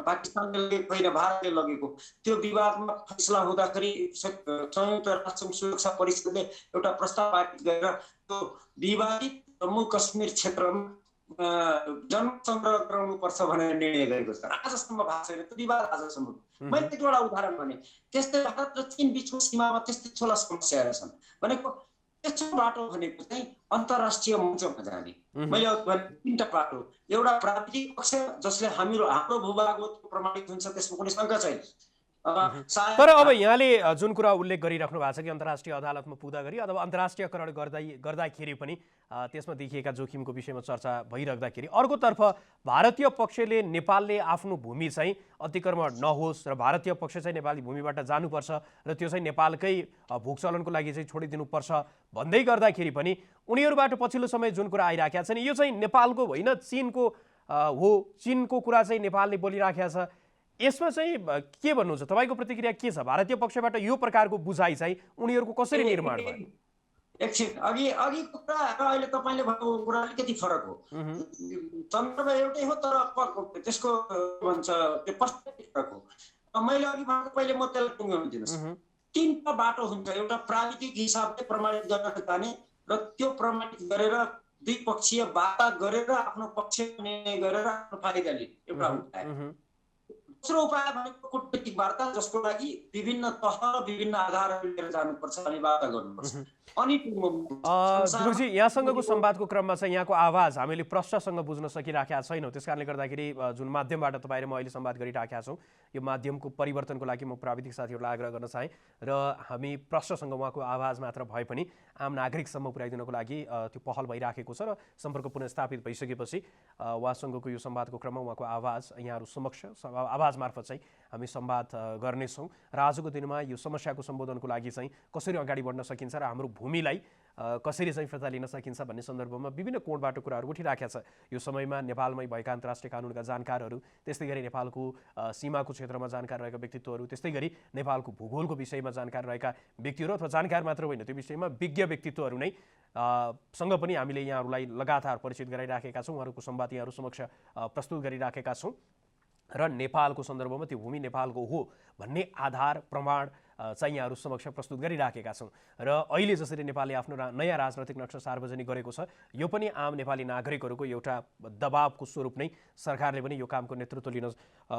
पाकिस्तानले लगेको होइन, भारतले लगेको। त्यो विवादमा फैसला हुँदाखेरि संयुक्त राष्ट्र सुरक्षा परिषदले एउटा प्रस्ताव पारित गरेर त्यो विवादित जम्मू कश्मीर क्षेत्रमा जनसङ्ग्रह गराउनुपर्छ भनेर निर्णय गरेको छ। आजसम्म भएको छैन त्यो विवाद, आजसम्म। मैले एक एउटा उदाहरण भने, त्यस्तै भारत र चीन बिचको सीमामा त्यस्तै ठुला समस्याहरू छन् भनेको। त्यसो बाटो भनेको चाहिँ अन्तर्राष्ट्रिय मञ्चमा जाने। मैले तीनटा बाटो, एउटा प्राविधिक पक्ष जसले हाम्रो भूभाग हो त्यो प्रमाणित हुन्छ, त्यसमा कुनै शङ्का छैन। तर अब यहाँले जुन कुरा उल्लेख गरिराख्नु भएको छ कि अन्तर्राष्ट्रिय अदालतमा पुग्दा गरी अथवा अन्तर्राष्ट्रियकरण गर्दाखेरि पनि त्यसमा देखिएका जोखिमको विषयमा चर्चा भइराख्दाखेरि, अर्कोतर्फ भारतीय पक्षले नेपालले आफ्नो भूमि चाहिँ अतिक्रमण नहोस् र भारतीय पक्ष चाहिँ नेपाली भूमिबाट जानुपर्छ र त्यो चाहिँ नेपालकै भूचलनको लागि चाहिँ छोडिदिनुपर्छ भन्दै गर्दाखेरि पनि उनीहरूबाट पछिल्लो समय जुन कुरा आइराखेका छन् यो चाहिँ नेपालको होइन चीनको हो, चीनको कुरा चाहिँ नेपालले बोलिराखेका छ। यसमा चाहिँ के भन्नुहुन्छ, तपाईँको प्रतिक्रिया के छ? भारतीय पक्षबाट यो प्रकारको बुझाइ चाहिँ उनीहरूको कसरी निर्माण भयो? एकछिन, अघिको कुरा र अहिले तपाईँले भएको कुरा अलिकति फरक हो। सन्दर्भ एउटै हो तर त्यसको भन्छ त्यो पर्सपेक्टिभ फरक हो। मैले अघि भनेको पहिले म त्यसलाई टुङ्ग्याउनु दिनुहोस्। तीनटा बाटो हुन्छ, एउटा प्राविधिक हिसाबले प्रमाणित गर्न जाने र त्यो प्रमाणित गरेर द्विपक्षीय वार्ता गरेर आफ्नो पक्ष निर्णय गरेर आफ्नो फाइदा लिने एउटा उपाय। दोस्रो उपाय भनेको कूटनीतिक वार्ता, जसको लागि विभिन्न तह र विभिन्न आधारहरू लिएर जानुपर्छ अनि वार्ता गर्नुपर्छ। अनि ध्रुवजी, यहाँसँगको संवादको क्रममा चाहिँ यहाँको आवाज हामीले प्रष्टसँग बुझ्न सकिराखेका छैनौँ। त्यस कारणले गर्दाखेरि जुन माध्यमबाट तपाईँ र म अहिले संवाद गरिराखेका छौँ यो माध्यमको परिवर्तनको लागि म प्राविधिक साथीहरूलाई आग्रह गर्न चाहेँ र हामी प्रष्टसँग उहाँको आवाज मात्र भए पनि आम नागरिकसम्म पुर्याइदिनको लागि त्यो पहल भइराखेको छ र सम्पर्क पुनर्स्थापित भइसकेपछि उहाँसँगको यो संवादको क्रममा उहाँको आवाज यहाँहरू समक्ष आवाज मार्फत चाहिँ हामी संवाद गर्नेछौँ र आजको दिनमा यो समस्याको सम्बोधनको लागि चाहिँ कसरी अगाडि बढ्न सकिन्छ र हाम्रो भूमिलाई कसरी चाहिँ फिर्ता लिन सकिन्छ भन्ने सन्दर्भमा विभिन्न कोणबाट कुराहरू उठिराखेका छ। यो समयमा नेपालमै भएका अन्तर्राष्ट्रिय कानुनका जानकारहरू, त्यस्तै गरी नेपालको सीमाको क्षेत्रमा जानकार रहेका व्यक्तित्वहरू, त्यस्तै गरी नेपालको भूगोलको विषयमा जानकार रहेका व्यक्तिहरू अथवा जानकार मात्र होइन त्यो विषयमा विज्ञ व्यक्तित्वहरू नै सँग पनि हामीले यहाँहरूलाई लगातार परिचित गराइराखेका छौँ, उहाँहरूको संवाद यहाँहरू समक्ष प्रस्तुत गरिराखेका छौँ र नेपालको सन्दर्भमा त्यो भूमि नेपालको हो भन्ने आधार प्रमाण चाहिँ यहाँहरू समक्ष प्रस्तुत गरिराखेका छौँ। र अहिले जसरी नेपालले आफ्नो नयाँ राजनैतिक नक्सा सार्वजनिक गरेको छ यो पनि आम नेपाली नागरिकहरूको एउटा दबावको स्वरूप नै सरकारले पनि यो कामको नेतृत्व लिन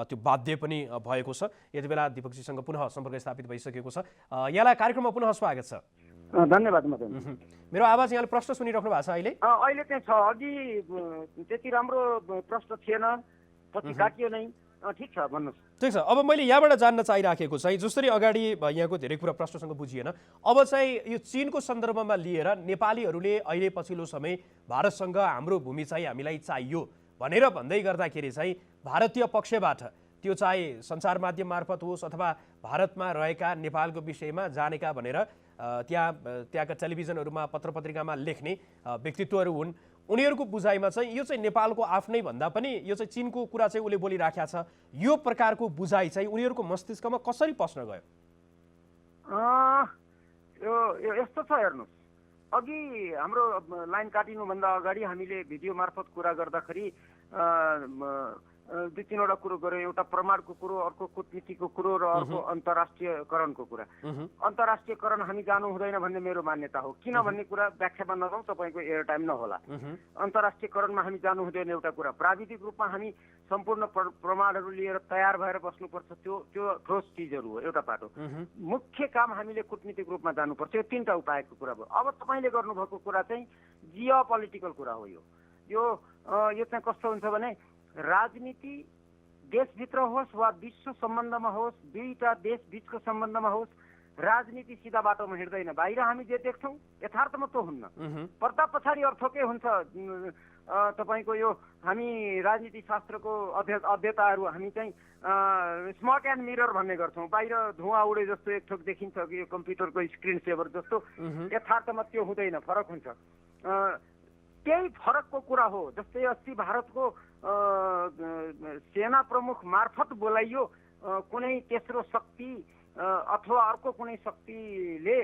त्यो बाध्य पनि भएको छ। यति बेला दीपकजीसँग पुनः सम्पर्क स्थापित भइसकेको छ। यहाँलाई कार्यक्रममा पुनः स्वागत छ। धन्यवाद मदन। मेरो आवाज यहाँले प्रश्न सुनिराख्नु भएको छ अहिले? अहिले चाहिँ छ, अघि त्यति राम्रो प्रश्न थिएन, पछि काटियो नै। ठिक छ, भन्नुहोस्। ठिक छ, अब मैले यहाँबाट जान्न चाहिराखेको चाहिँ जसरी अगाडि यहाँको धेरै कुरा प्रश्नसँग बुझिएन, अब चाहिँ यो चीनको सन्दर्भमा लिएर नेपालीहरूले अहिले पछिल्लो समय भारतसँग हाम्रो भूमि चाहिँ हामीलाई चाहियो भनेर भन्दै गर्दाखेरि चाहिँ भारतीय पक्षबाट त्यो चाहे सञ्चार माध्यम मार्फत होस् अथवा भारतमा रहेका नेपालको विषयमा जानेका भनेर त्यहाँका टेलिभिजनहरूमा पत्र पत्रिकामा लेख्ने व्यक्तित्वहरू हुन्, उनीहरूको बुझाइमा चाहिँ यो चाहिँ नेपालको आफ्नै भन्दा पनि यो चाहिँ चीनको कुरा चाहिँ उसले बोलिराखेको छ। यो प्रकारको बुझाइ चाहिँ उनीहरूको मस्तिष्कमा कसरी पस्न गयो? यो यस्तो छ, हेर्नुहोस्, अघि हाम्रो लाइन काटिनुभन्दा अगाडि हामीले भिडियो मार्फत कुरा गर्दाखेरि दुई तीनवटा कुरो गऱ्यो। एउटा प्रमाणको कुरो, अर्को कूटनीतिको कुरो र अर्को अन्तर्राष्ट्रियकरणको कुरा। अन्तर्राष्ट्रियकरण हामी जानु हुँदैन भन्ने मेरो मान्यता हो। किन भन्ने कुरा व्याख्यामा नजाउँ, तपाईँको एयर टाइम नहोला। अन्तर्राष्ट्रियकरणमा हामी जानु हुँदैन एउटा कुरा। प्राविधिक रूपमा हामी सम्पूर्ण प्रमाणहरू लिएर तयार भएर बस्नुपर्छ, त्यो ठोस चिजहरू हो, एउटा पाटो। मुख्य काम हामीले कूटनीतिक रूपमा जानुपर्छ। यो तीनटा उपायको कुरा भयो। अब तपाईँले गर्नुभएको कुरा चाहिँ जियो पोलिटिकल कुरा हो। यो चाहिँ कस्तो हुन्छ भने राजनीति देशभित्र होस् वा विश्व सम्बन्धमा होस्, दुईटा देश बिचको सम्बन्धमा होस्, राजनीति सिधा बाटोमा हिँड्दैन। बाहिर हामी जे देख्छौँ यथार्थमा त्यो हुन्न, पर्दा पछाडि अर्थकै हुन्छ। तपाईँको यो हामी राजनीति शास्त्रको अध्येताहरू हामी चाहिँ स्मोक एन्ड मिरर भन्ने गर्छौँ। बाहिर धुवा उडे जस्तो एक थोक देखिन्छ कि यो कम्प्युटरको स्क्रिन सेभर जस्तो, यथार्थमा त्यो हुँदैन, फरक हुन्छ। त्यही फरकको कुरा हो। जस्तै अस्ति भारतको सेना प्रमुख मार्फत बोलाइयो कुनै तेस्रो शक्ति अथवा अर्को कुनै शक्तिले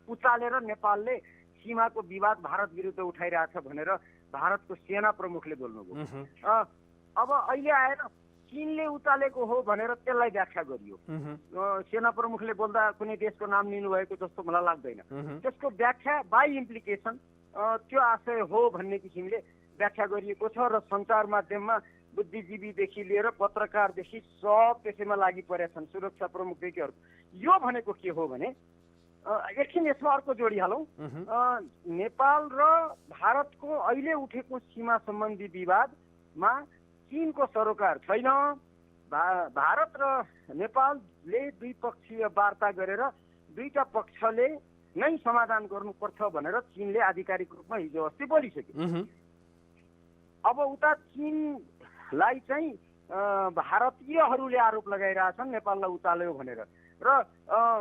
उचालेर नेपालले सीमाको विवाद भारत विरुद्ध उठाइरहेछ भनेर भारतको सेना प्रमुखले बोल्नुभयो। अब अहिले आएर चीनले उचालेको हो भनेर त्यसलाई व्याख्या गरियो। सेना प्रमुखले बोल्दा कुनै देशको नाम लिनुभएको जस्तो मलाई लाग्दैन। त्यसको व्याख्या बाई इम्प्लिकेसन त्यो आशय हो भन्ने किसिमले व्याख्या गरिएको छ र सञ्चार माध्यममा बुद्धिजीवीदेखि लिएर पत्रकारदेखि सब त्यसैमा लागि परेका छन्, सुरक्षा प्रमुखदेखि अरू। यो भनेको के हो भने एकछिन यसमा अर्को जोडिहालौँ। नेपाल र भारतको अहिले उठेको सीमा सम्बन्धी विवादमा चीनको सरोकार छैन। भारत र नेपालले द्विपक्षीय वार्ता गरेर दुईटा पक्षले नै समाधान गर्नुपर्छ भनेर चीनले आधिकारिक रूपमा हिजो अस्ति बोलिसक्यो। अब उता चीनलाई चाहिँ भारतीयहरूले आरोप लगाइरहेछन् नेपाललाई उचाल्यो भनेर, र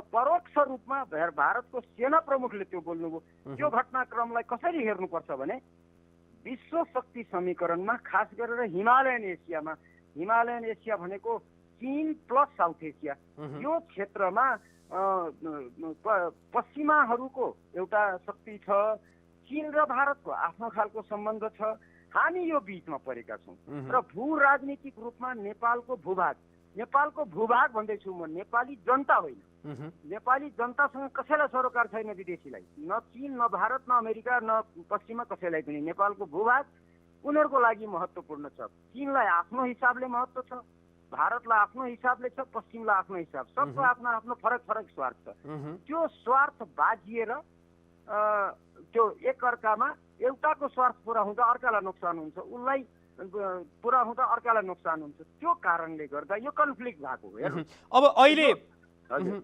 परोक्ष रूपमा भारतको सेना प्रमुखले त्यो बोल्नुभयो। त्यो घटनाक्रमलाई कसरी हेर्नुपर्छ भने विश्व शक्ति समीकरणमा खास गरेर हिमालयन एसिया भनेको चीन प्लस साउथ एसिया, यो क्षेत्रमा पश्चिमाहरूको एउटा शक्ति छ। चीन र भारतको आफ्नो खालको सम्बन्ध छ। हामी यो बीचमा परेका छौँ र भू राजनीतिक रूपमा नेपालको भूभाग भन्दैछु म, नेपाली जनता होइन। नेपाली जनतासँग कसैलाई सरोकार छैन, विदेशीलाई, न चीन, न भारत, न अमेरिका, न पश्चिमा, कसैलाई पनि। नेपालको भूभाग उनीहरूको लागि महत्त्वपूर्ण छ। चीनलाई आफ्नो हिसाबले महत्त्व छ, भारतलाई आफ्नो हिसाबले छ, पश्चिमलाई आफ्नो हिसाब, सबको आफ्नो आफ्नो फरक स्वार्थ छ। त्यो स्वार्थ बाजिएर त्यो एकअर्कामा एउटाको स्वार्थ पुरा हुँदा अर्कालाई नोक्सान हुन्छ, उसलाई पुरा हुँदा अर्कालाई नोक्सान हुन्छ। त्यो कारणले गर्दा यो कन्फ्लिक्ट भएको हो। अब अहिले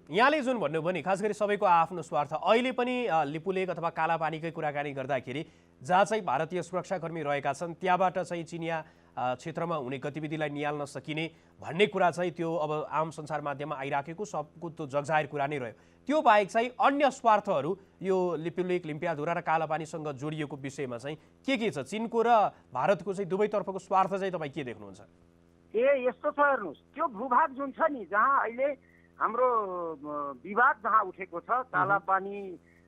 यहाँले जुन भन्नुभयो नि खास गरी सबैको आफ्नो स्वार्थ, अहिले पनि लिपुलेक अथवा कालापानीकै कुराकानी गर्दाखेरि जहाँ चाहिँ भारतीय सुरक्षाकर्मी रहेका छन् त्यहाँबाट चाहिँ चिनिया क्षेत्रमा हुने गतिविधिलाई निहाल्न सकिने भन्ने कुरा चाहिँ त्यो अब आम सञ्चार माध्यममा आइराखेको सबको त्यो जगजाहेर कुरा नै रह्यो। त्यो बाहेक चाहिँ अन्य स्वार्थहरू यो लिपुलेक लिम्पियाधुरा र कालापानीसँग जोडिएको विषयमा चाहिँ के छ? चीनको र भारतको चाहिँ दुवैतर्फको स्वार्थ चाहिँ तपाईँ के देख्नुहुन्छ? यस्तो छ, हेर्नुहोस्, त्यो भूभाग जुन छ नि, जहाँ अहिले हाम्रो विवाद जहाँ उठेको छ, कालापानी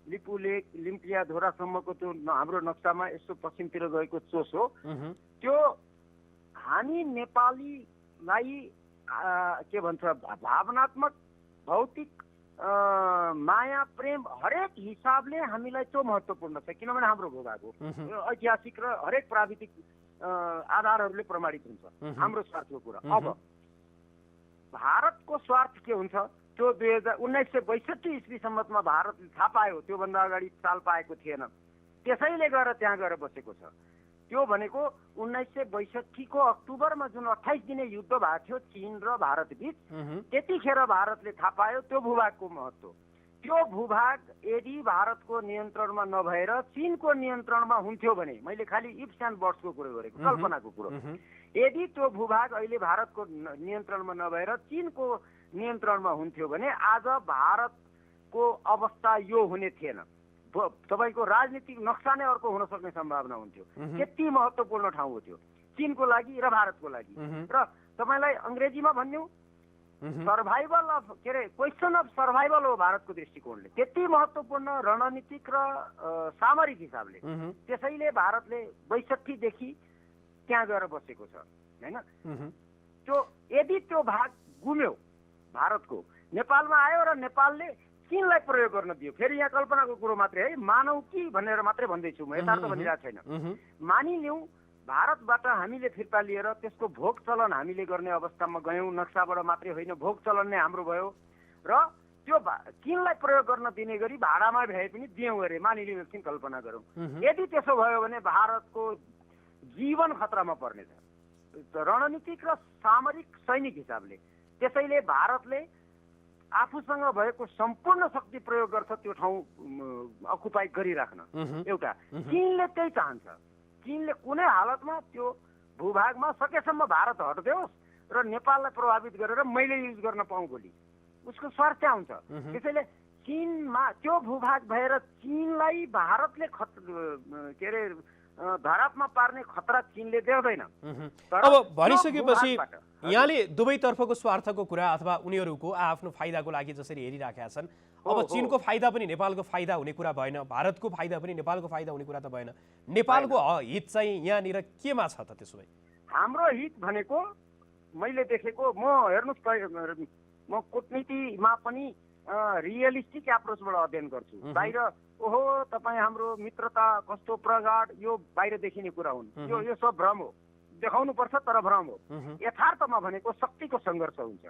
लिपुलेक लिम्पियाधुरासम्मको त्यो हाम्रो नक्सामा यस्तो पश्चिमतिर गएको चोस हो, त्यो हामी नेपालीलाई के भन्छ भावनात्मक भौतिक माया प्रेम हरेक हिसाबले हामीलाई त्यो महत्त्वपूर्ण छ, किनभने हाम्रो भूभाग हो, ऐतिहासिक र हरेक प्राविधिक आधारहरूले प्रमाणित हुन्छ हाम्रो स्वार्थको कुरा। अब भारतको स्वार्थ के हुन्छ? त्यो 1962 इस्वीसम्ममा भारतले थाहा पायो, त्योभन्दा अगाडि चाल पाएको थिएन, त्यसैले गएर त्यहाँ गएर बसेको छ। त्यो भनेको 1962 को अक्टोबरमा जुन 28 दिने युद्ध भएको थियो चीन र भारत बीच, त्यतिखेर भारतले थाहा पायो त्यो भूभागको महत्त्व। त्यो भूभाग यदि भारतको नियन्त्रणमा नभएर चीनको नियन्त्रणमा हुन्थ्यो भने, मैले खालि इफ्स एन्ड बट्सको कुरो गरेको, कल्पनाको कुरो, यदि त्यो भूभाग अहिले भारतको नियन्त्रणमा नभएर चीनको नियन्त्रणमा हुन्थ्यो भने आज भारतको अवस्था यो हुने थिएन। तपाईको राजनीतिक नक्सा नै अर्को हुन सक्ने सम्भावना हुन्थ्यो। त्यति महत्त्वपूर्ण ठाउँ हो त्यो चीनको लागि र भारतको लागि। र तपाईलाई अंग्रेजीमा भन्नु survival of question of survival हो भारतको दृष्टिकोणले, त्यति महत्त्वपूर्ण रणनीतिक र सामरिक हिसाबले। त्यसैले भारतले 62 देखि त्यहाँ गएर बसेको छ, हैन? त्यो यदि त्यो भाग गुम्यो भारतको, नेपालमा आयो र नेपालले चीनलाई प्रयोग गर्न दियो, फेरि यहाँ कल्पनाको कुरो मात्रै है, मानौ कि भनेर मात्रै भन्दैछु म, यथार्थ भनिरहेको छैन। मानिलिउँ भारतबाट हामीले फिर्ता लिएर त्यसको भोग चलन हामीले गर्ने अवस्थामा गयौँ, नक्साबाट मात्रै होइन भोग चलन नै हाम्रो भयो, र त्यो चीनलाई प्रयोग गर्न दिने गरी भाडामा भए पनि दियौँ अरे, मानिलिउँ, एकछिन कल्पना गरौँ। यदि त्यसो भयो भने भारतको जीवन खतरामा पर्नेछ रणनीतिक र सामरिक सैनिक हिसाबले। त्यसैले भारतले आफूसँग भएको सम्पूर्ण शक्ति प्रयोग गर्छ त्यो ठाउँ अकुपाई गरिराख्न। एउटा चीनले त्यही चाहन्छ, चीनले कुनै हालतमा त्यो भूभागमा सकेसम्म भारत हट्दियोस् र नेपाललाई प्रभावित गरेर मैले युज गर्न पाऊँ भोलि, उसको स्वार्थ आउँछ। त्यसैले चीनमा त्यो भूभाग भएर चीनलाई भारतले धरापमा पार्ने खतरा चीनले देख्दैन। अब भनिसकेपछि यहाँले दुवैतर्फको स्वार्थको कुरा अथवा उनीहरूको आफ्नो फाइदाको लागि जसरी हेरिराखेका छन्, अब चीनको फाइदा पनि नेपालको फाइदा हुने कुरा भएन, भारतको फाइदा पनि नेपालको फाइदा हुने कुरा त भएन। नेपालको हित चाहिँ यहाँनिर केमा छ त? त्यसो भए हाम्रो हित भनेको मैले देखेको, म हेर्नुहोस्, म कूटनीतिमा पनि रियलिस्टिक एप्रोचबाट अध्ययन गर्छु। बाहिर ओहो तपाईँ हाम्रो मित्रता कस्तो प्रगाढ, यो बाहिर देखिने कुरा हुन्, यो सब भ्रम हो, देखाउनु पर्छ तर भ्रम हो। यथार्थमा भनेको शक्तिको सङ्घर्ष हुन्छ।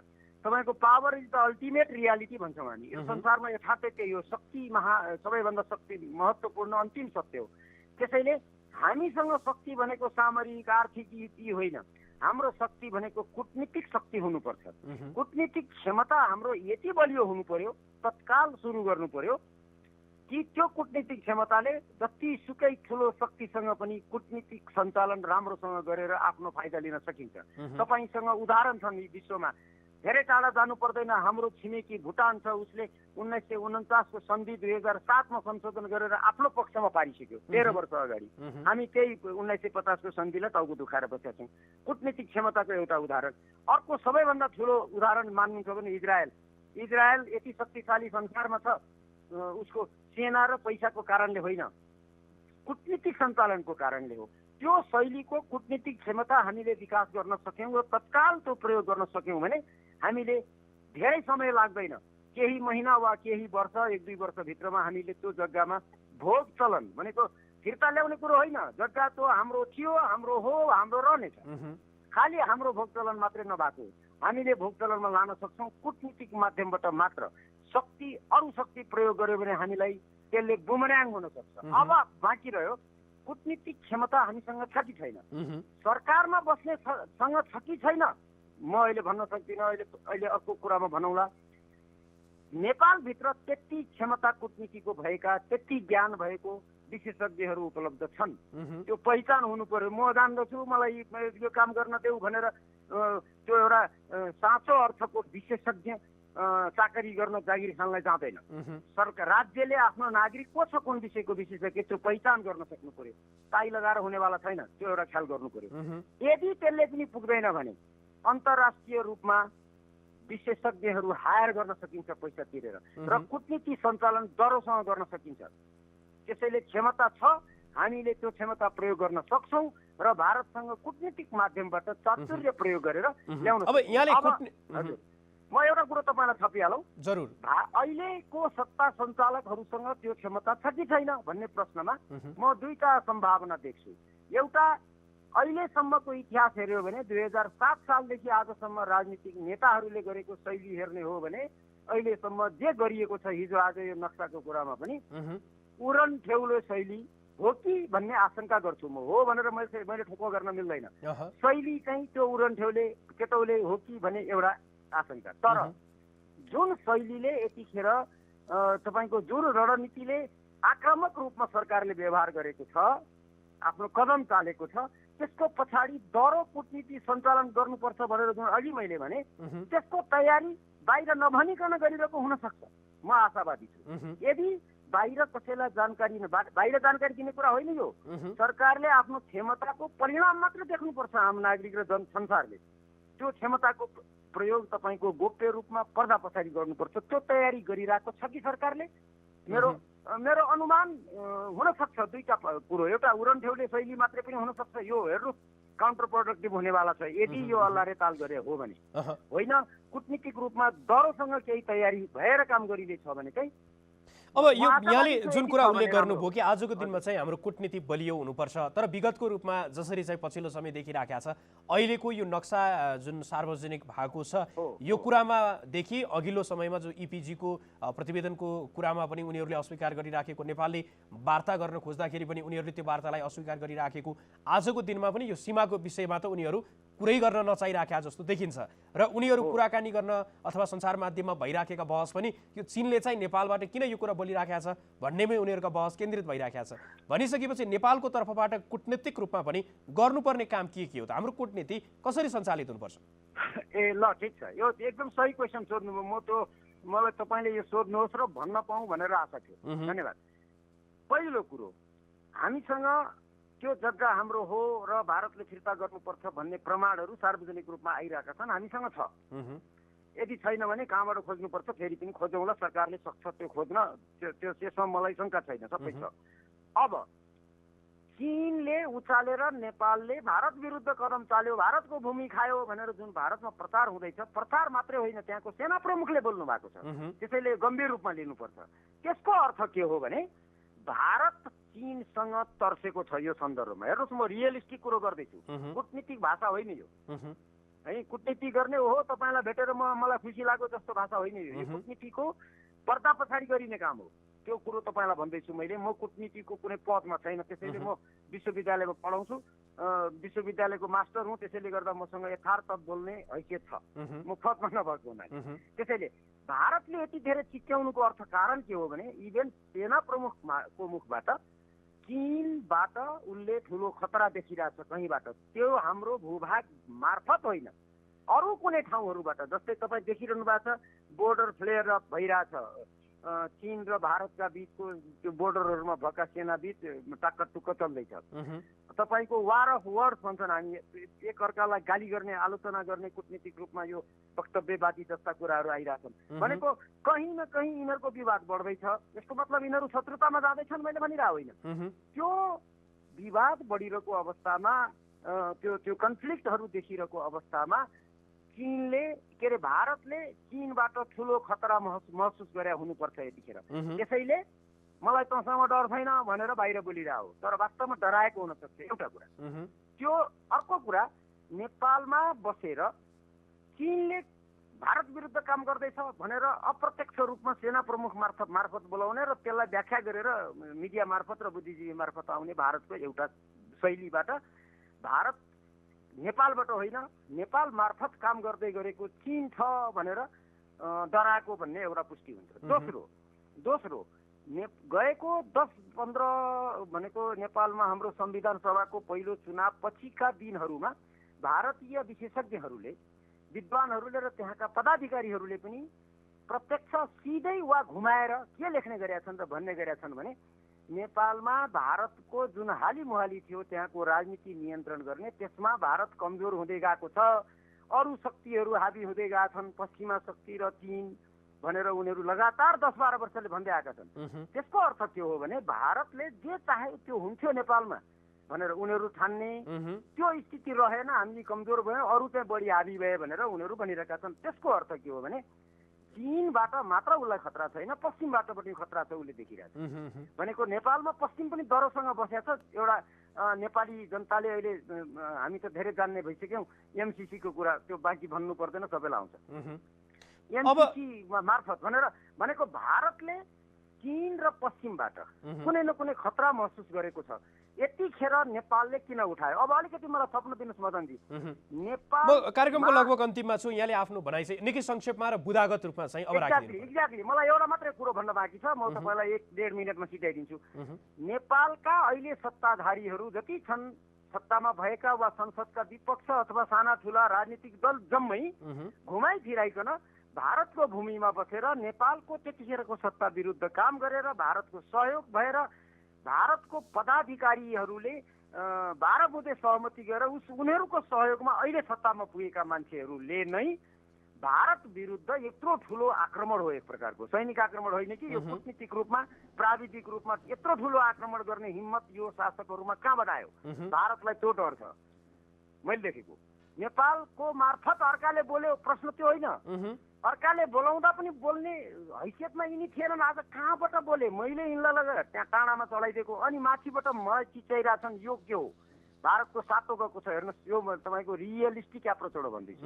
तपाईँको power is the ultimate reality भन्छौँ हामी, यो संसारमा यथार्थ त्यही हो, शक्ति सबैभन्दा शक्ति महत्त्वपूर्ण अन्तिम सत्य हो। त्यसैले हामीसँग शक्ति भनेको सामरिक आर्थिक यी होइन, हाम्रो शक्ति भनेको कूटनीतिक शक्ति हुनुपर्छ। कूटनीतिक क्षमता हाम्रो यति बलियो हुनु पर्यो, तत्काल सुरु गर्नु पर्यो कि त्यो कूटनीतिक क्षमताले जतिसुकै ठुलो शक्तिसँग पनि कूटनीतिक सञ्चालन राम्रोसँग गरेर आफ्नो फाइदा लिन सकिन्छ। तपाईसँग उदाहरण छन् विश्वमा, धेरै टाढा जानु पर्दैन, हाम्रो छिमेकी भुटान छ, उसले 1949 को सन्धि 2007 मा संशोधन गरेर आफ्नो पक्षमा पारिसक्यो 13 वर्ष अगाडि। हामी त्यही 1950 को सन्धिलाई टाउको दुखाएर बसेका छौँ। कूटनीतिक क्षमताको एउटा उदाहरण। अर्को सबैभन्दा ठुलो उदाहरण मान्नुहुन्छ भने इजरायल यति शक्तिशाली संसारमा छ, उसको सेना र पैसाको कारणले होइन, कूटनीतिक सञ्चालनको कारणले हो। त्यो शैलीको कूटनीतिक क्षमता हामीले विकास गर्न सक्यौँ र तत्काल त्यो प्रयोग गर्न सक्यौँ भने हामीले धेरै समय लाग्दैन, केही महिना वा केही वर्ष 1-2 वर्षभित्रमा हामीले त्यो जग्गामा भोग चलन भनेको फिर्ता ल्याउने कुरो होइन, जग्गा त्यो हाम्रो थियो, हाम्रो हो, हाम्रो रहनेछ। खालि हाम्रो भोग चलन मात्रै नभएको हामीले भोग चलनमा लान सक्छौँ कूटनीतिक माध्यमबाट मात्र। शक्ति अरू शक्ति प्रयोग गर्यो भने हामीलाई त्यसले बुमर्याङ हुन सक्छ। अब बाँकी रह्यो कूटनीतिक क्षमता हामीसँग छ कि छैन, सरकारमा बस्नेसँग छ कि छैन, म अहिले भन्न सक्दिनँ। अहिले अर्को कुरामा भनौँला, नेपालभित्र त्यति क्षमता कूटनीतिको भएका, त्यति ज्ञान भएको विशेषज्ञहरू उपलब्ध छन्, त्यो पहिचान हुनु पर्यो। म जान्दछु, मलाई यो काम गर्न देऊ भनेर त्यो एउटा साँचो अर्थको विशेषज्ञ चाकरी गर्न जागिर खानलाई जाँदैन। सरकार राज्यले आफ्नो नागरिक को छ, कुन विषयको विशेषज्ञ त्यो पहिचान गर्न सक्नु पर्यो। ताई लगाएर हुनेवाला छैन, त्यो एउटा ख्याल गर्नु पर्यो। यदि त्यसले पनि पुग्दैन भने अन्तर्राष्ट्रिय रूपमा विशेषज्ञहरू हायर गर्न सकिन्छ पैसा तिरेर, र कूटनीति सञ्चालन दरोसँग गर्न सकिन्छ। त्यसैले क्षमता छ, हामीले त्यो क्षमता प्रयोग गर्न सक्छौँ र भारतसँग कूटनीतिक माध्यमबाट चातुर्य प्रयोग गरेर ल्याउन सक्छौँ। म एउटा कुरो तपाईँलाई थपिहालौँ, जरुर। अहिलेको सत्ता सञ्चालकहरूसँग त्यो क्षमता छ कि छैन भन्ने प्रश्नमा म दुईटा सम्भावना देख्छु। एउटा, अहिलेसम्मको इतिहास हेऱ्यो भने 2007 सालदेखि आजसम्म राजनीतिक नेताहरूले गरेको शैली हेर्ने हो भने अहिलेसम्म जे गरिएको छ हिजो आज यो नक्साको कुरामा पनि उरन ठेउलो शैली हो कि भन्ने आशंका गर्छु म। हो भनेर मैले ठोक्क गर्न मिल्दैन। शैली चाहिँ त्यो उरन केटौले हो कि भन्ने एउटा आशंका। तर जुन शैलीले यतिखेर तपाईँको जुन रणनीतिले आक्रामक रूपमा सरकारले व्यवहार गरेको छ, आफ्नो कदम चालेको छ, त्यसको पछाडि दरो कूटनीति सञ्चालन गर्नुपर्छ भनेर जुन अघि मैले भने, त्यसको तयारी बाहिर नभनिकन गरिरहेको हुन सक्छ। म आशावादी छु। यदि बाहिर कसैलाई जानकारी दिने कुरा होइन यो। सरकारले आफ्नो क्षमताको परिणाम मात्र देख्नुपर्छ। आम नागरिक र जनसंसारले त्यो क्षमताको प्रयोग तपाईँको गोप्य रूपमा पर्दा पछाडि गर्नुपर्छ। त्यो तयारी गरिरहेको छ कि सरकारले? मेरो अनुमान हुन सक्छ दुईटा कुरो। एउटा, उरन ठेउले शैली मात्रै पनि हुन सक्छ। यो हेर्नु काउन्टर प्रोडक्टिभ हुनेवाला छ यदि यो अल्लाहले ताल गरे हो भने। होइन, कूटनीतिक रूपमा दरोसँग केही तयारी भएर काम गरिँदैछ भने चाहिँ। अब यो यहाँले जुन कुरा उल्लेख गर्नुभयो कि आजको दिनमा चाहिँ हाम्रो कूटनीति बलियो हुनुपर्छ, तर विगतको रूपमा जसरी चाहिँ पछिल्लो समय देखिराखेको छ, अहिलेको यो नक्सा जुन सार्वजनिक भएको छ यो कुरामादेखि अघिल्लो समयमा जो इपिजीको प्रतिवेदनको कुरामा पनि उनीहरूले अस्वीकार गरिराखेको, नेपालले वार्ता गर्न खोज्दाखेरि पनि उनीहरूले त्यो वार्तालाई अस्वीकार गरिराखेको, आजको दिनमा पनि यो सीमाको विषयमा त उनीहरू कुरै गर्न नचाहिराखेका जस्तो देखिन्छ। र उनीहरू कुराकानी गर्न अथवा सञ्चार माध्यममा भइराखेका बहस पनि यो चीनले चाहिँ नेपालबाट किन यो कुरा बोलिराखेको छ भन्नेमै उनीहरूका बहस केन्द्रित भइराखेको छ। भनिसकेपछि नेपालको तर्फबाट कूटनीतिक रूपमा पनि गर्नुपर्ने काम के हो त? हाम्रो कूटनीति कसरी सञ्चालित हुनुपर्छ? ल ठिक छ, यो एकदम सही क्वेसन सोध्नुभयो। मलाई तपाईँले यो सोध्नुहोस् र भन्न पाऊँ भनेर आशा थियो। धन्यवाद। पहिलो कुरो, हामीसँग त्यो जग्गा हाम्रो हो र भारतले फिर्ता गर्नुपर्छ भन्ने प्रमाणहरू सार्वजनिक रूपमा आइरहेका छन्, हामीसँग छ। यदि छैन भने कहाँबाट खोज्नुपर्छ, फेरि पनि खोजौँला, सरकारले सक्छ त्यो खोज्न, त्यसमा मलाई शङ्का छैन, सबै छ। अब चीनले उचालेर नेपालले भारत विरुद्ध कदम चाल्यो, भारतको भूमि खायो भनेर जुन भारतमा प्रचार हुँदैछ, प्रचार मात्रै होइन त्यहाँको सेना प्रमुखले बोल्नु भएको छ, त्यसैले गम्भीर रूपमा लिनुपर्छ। त्यसको अर्थ के हो भने भारत चीनसँग तर्सेको छ यो सन्दर्भमा। हेर्नुहोस्, म रियलिस्टिक कुरो गर्दैछु, कूटनीतिक भाषा होइन यो है। कूटनीति गर्ने हो तपाईँलाई भेटेर मलाई खुसी लाग्यो जस्तो भाषा होइन यो। कूटनीतिको पर्दा पछाडि गरिने काम हो, त्यो कुरो तपाईँलाई भन्दैछु मैले। म कूटनीतिको कुनै पदमा छैन, त्यसैले म विश्वविद्यालयमा पढाउँछु, विश्वविद्यालयको मास्टर हुँ, त्यसैले गर्दा मसँग यथार्थ बोल्ने हैसियत छ, म पदमा नभएको हुनाले। त्यसैले भारतले यति धेरै चिच्याउनुको अर्थ कारण के हो भने इभेन सेना प्रमुखको मुखबाट चीनबाट उनले ठुलो खतरा देखिरहेछ कहीँबाट। त्यो हाम्रो भूभाग मार्फत होइन, अरू कुनै ठाउँहरूबाट। जस्तै तपाईँ देखिरहनु भएको छ बोर्डर फ्लेयर अप भइरहेछ, चीन र भारतका बिचको त्यो बोर्डरहरूमा भएका सेना बिच टाक्कटुक्क चल्दैछ। तपाईँको वार अफ वर्ड्स भन्छन् हामी, एकअर्कालाई गाली गर्ने, आलोचना गर्ने, कूटनीतिक रूपमा यो वक्तव्यवादी जस्ता कुराहरू आइरहेछन्। भनेको कहीँ न कहीँ यिनीहरूको विवाद बढ्दैछ, यसको मतलब यिनीहरू शत्रुतामा जाँदैछन् मैले भनिरहेको होइन। त्यो विवाद बढिरहेको अवस्थामा, त्यो कन्फ्लिक्टहरू देखिरहेको अवस्थामा चीनले भारतले चीनबाट ठुलो खतरा महसुस गरे हुनुपर्छ यतिखेर। त्यसैले मलाई तँसँग डर छैन भनेर बाहिर बोलिरहेको हो, तर वास्तवमा डराएको हुन सक्छ, एउटा कुरा त्यो। अर्को कुरा, नेपालमा बसेर चीनले भारत विरुद्ध काम गर्दैछ भनेर अप्रत्यक्ष रूपमा सेना प्रमुख मार्फत बोलाउने र त्यसलाई व्याख्या गरेर मिडिया मार्फत र बुद्धिजीवी मार्फत आउने भारतको एउटा शैलीबाट भारत नेपालबाट होइन नेपाल मार्फत काम गर्दै गरेको चीन छ भनेर डराएको भन्ने एउटा पुष्टि हुन्छ। दोस्रो, गएको 10-15 भनेको नेपालमा हाम्रो संविधान सभाको पहिलो चुनाव पछिका दिनहरूमा भारतीय विशेषज्ञहरूले, विद्वानहरूले र त्यहाँका पदाधिकारीहरूले पनि प्रत्यक्ष सिधै वा घुमाएर के लेख्ने गरेका छन् र भन्ने गरेका छन् भने नेपालमा भारतको जुन हालिमुहाली थियो त्यहाँको राजनीति नियन्त्रण गर्ने, त्यसमा भारत कमजोर हुँदै गएको छ, अरू शक्तिहरू हाबी हुँदै गएका छन्, पश्चिमा शक्ति र चीन भनेर उनीहरू लगातार 10-12 वर्षले भन्दै आएका छन्। त्यसको अर्थ के हो भने भारतले जे चाहे त्यो हुन्थ्यो नेपालमा भनेर उनीहरू ठान्ने, त्यो स्थिति रहेन, हामी कमजोर भयो, अरू चाहिँ बढी हाबी भए भनेर उनीहरू भनिरहेका छन्। त्यसको अर्थ के हो भने चीनबाट मात्र उसलाई खतरा छैन, पश्चिमबाट पनि खतरा छ उसले देखिरहेको छ। भनेको नेपालमा पश्चिम पनि दरोसँग बसेको छ। एउटा नेपाली जनताले अहिले हामी त धेरै जान्ने भइसक्यौँ एमसीसीको कुरा, त्यो बाँकी भन्नु पर्दैन, सबैलाई आउँछ। एमसीसी मार्फत भनेको भारतले चीन र पश्चिमबाट कुनै न कुनै खतरा महसुस गरेको छ। यतिखेर नेपालले किन उठायो? अब अलिकति मलाई थप्न दिनुहोस् मदनजी। नेपाल म कार्यक्रमको लगभग अन्तिममा छु। यहाँले आफ्नो भनाइ चाहिँ निकै संक्षेपमा र बुदागत रूपमा चाहिँ अब राखिदिनु। एक्ज्याक्टली मलाई एउटा मात्रै कुरो भन्न बाँकी छ, म तपाईँलाई 1-1.5 मिनटमा सिकाइदिन्छु। नेपालका अहिले सत्ताधारीहरू जति छन्, सत्तामा भएका वा संसदका विपक्ष अथवा साना ठुला राजनीतिक दल जम्मै घुमाइ फिराइकन भारतको भूमिमा बसेर नेपालको त्यतिखेरको सत्ता विरुद्ध काम गरेर भारतको सहयोग भएर भारतको पदाधिकारीहरूले 12 बुँदे सहमति गरेर उनीहरूको सहयोगमा अहिले सत्तामा पुगेका मान्छेहरूले नै भारत विरुद्ध यत्रो ठुलो आक्रमण हो, एक प्रकारको सैनिक आक्रमण होइन कि यो कूटनीतिक रूपमा प्राविधिक रूपमा यत्रो ठुलो आक्रमण गर्ने हिम्मत यो शासकहरूमा कहाँबाट आयो? भारतलाई त्यो डर छ। मैले देखेको नेपालको मार्फत अर्काले बोल्यो प्रश्न त्यो होइन, अर्काले बोलाउँदा पनि बोल्ने हैसियतमा यिनी थिएनन्। आज कहाँबाट बोले? मैले यिनलाई लगेर त्यहाँ टाढामा चलाइदिएको, अनि माथिबाट मलाई चिच्याइरहेछन् यो के हो? भारतको सातो गएको छ हेर्नुहोस्। यो तपाईँको रियलिस्टिक एप्रोच एउटा भन्दैछु।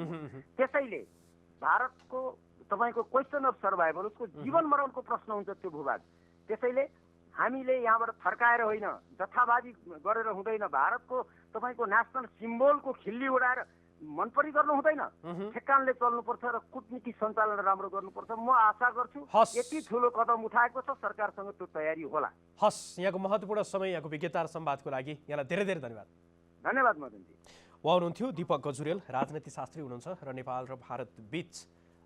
त्यसैले भारतको तपाईँको क्वेसन अफ सर्भाइभल, उसको जीवन मरणको प्रश्न हुन्छ त्यो भूभाग। त्यसैले हामीले यहाँबाट थर्काएर होइन, जथाभावी गरेर हुँदैन। भारतको तपाईँको नेसनल सिम्बोलको खिल्ली उडाएर मनपरी गर्नु हुँदैन, ठेक्कानले चल्नुपर्छ र कूटनीति सञ्चालन राम्रो गर्नुपर्छ। म आशा गर्छु यति ठुलो कदम उठाएको छ, सरकारसँग त्यो तयारी होला। हस्, यहाँको महत्त्वपूर्ण समय, यहाँको विज्ञता र संवादको लागि यहाँलाई धेरै धेरै धन्यवाद। धन्यवाद मदनजी। उहाँ हुनुहुन्थ्यो दीपक गजुरेल, राजनीतिशास्त्री हुनुहुन्छ र नेपाल र भारत बीच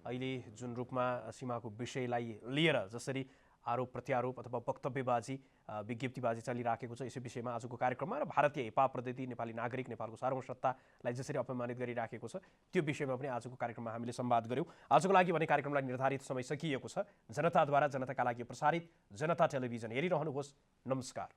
अहिले जुन रूपमा सीमाको विषयलाई लिएर जसरी आरोप प्रत्यारोप अथवा वक्तव्यबाजी विज्ञप्तिबाजी चलिराखेको छ, यसै विषयमा आजको कार्यक्रममा र भारतीय हेपा प्रति नेपाली नागरिक नेपालको सार्वभौमसत्तालाई जसरी अपमानित गरिराखेको छ त्यो विषयमा पनि आजको कार्यक्रममा हामीले संवाद गऱ्यौँ। आजको लागि भने कार्यक्रमलाई निर्धारित समय सकिएको छ। जनताद्वारा जनताका लागि प्रसारित जनता टेलिभिजन हेरिरहनुहोस्। नमस्कार।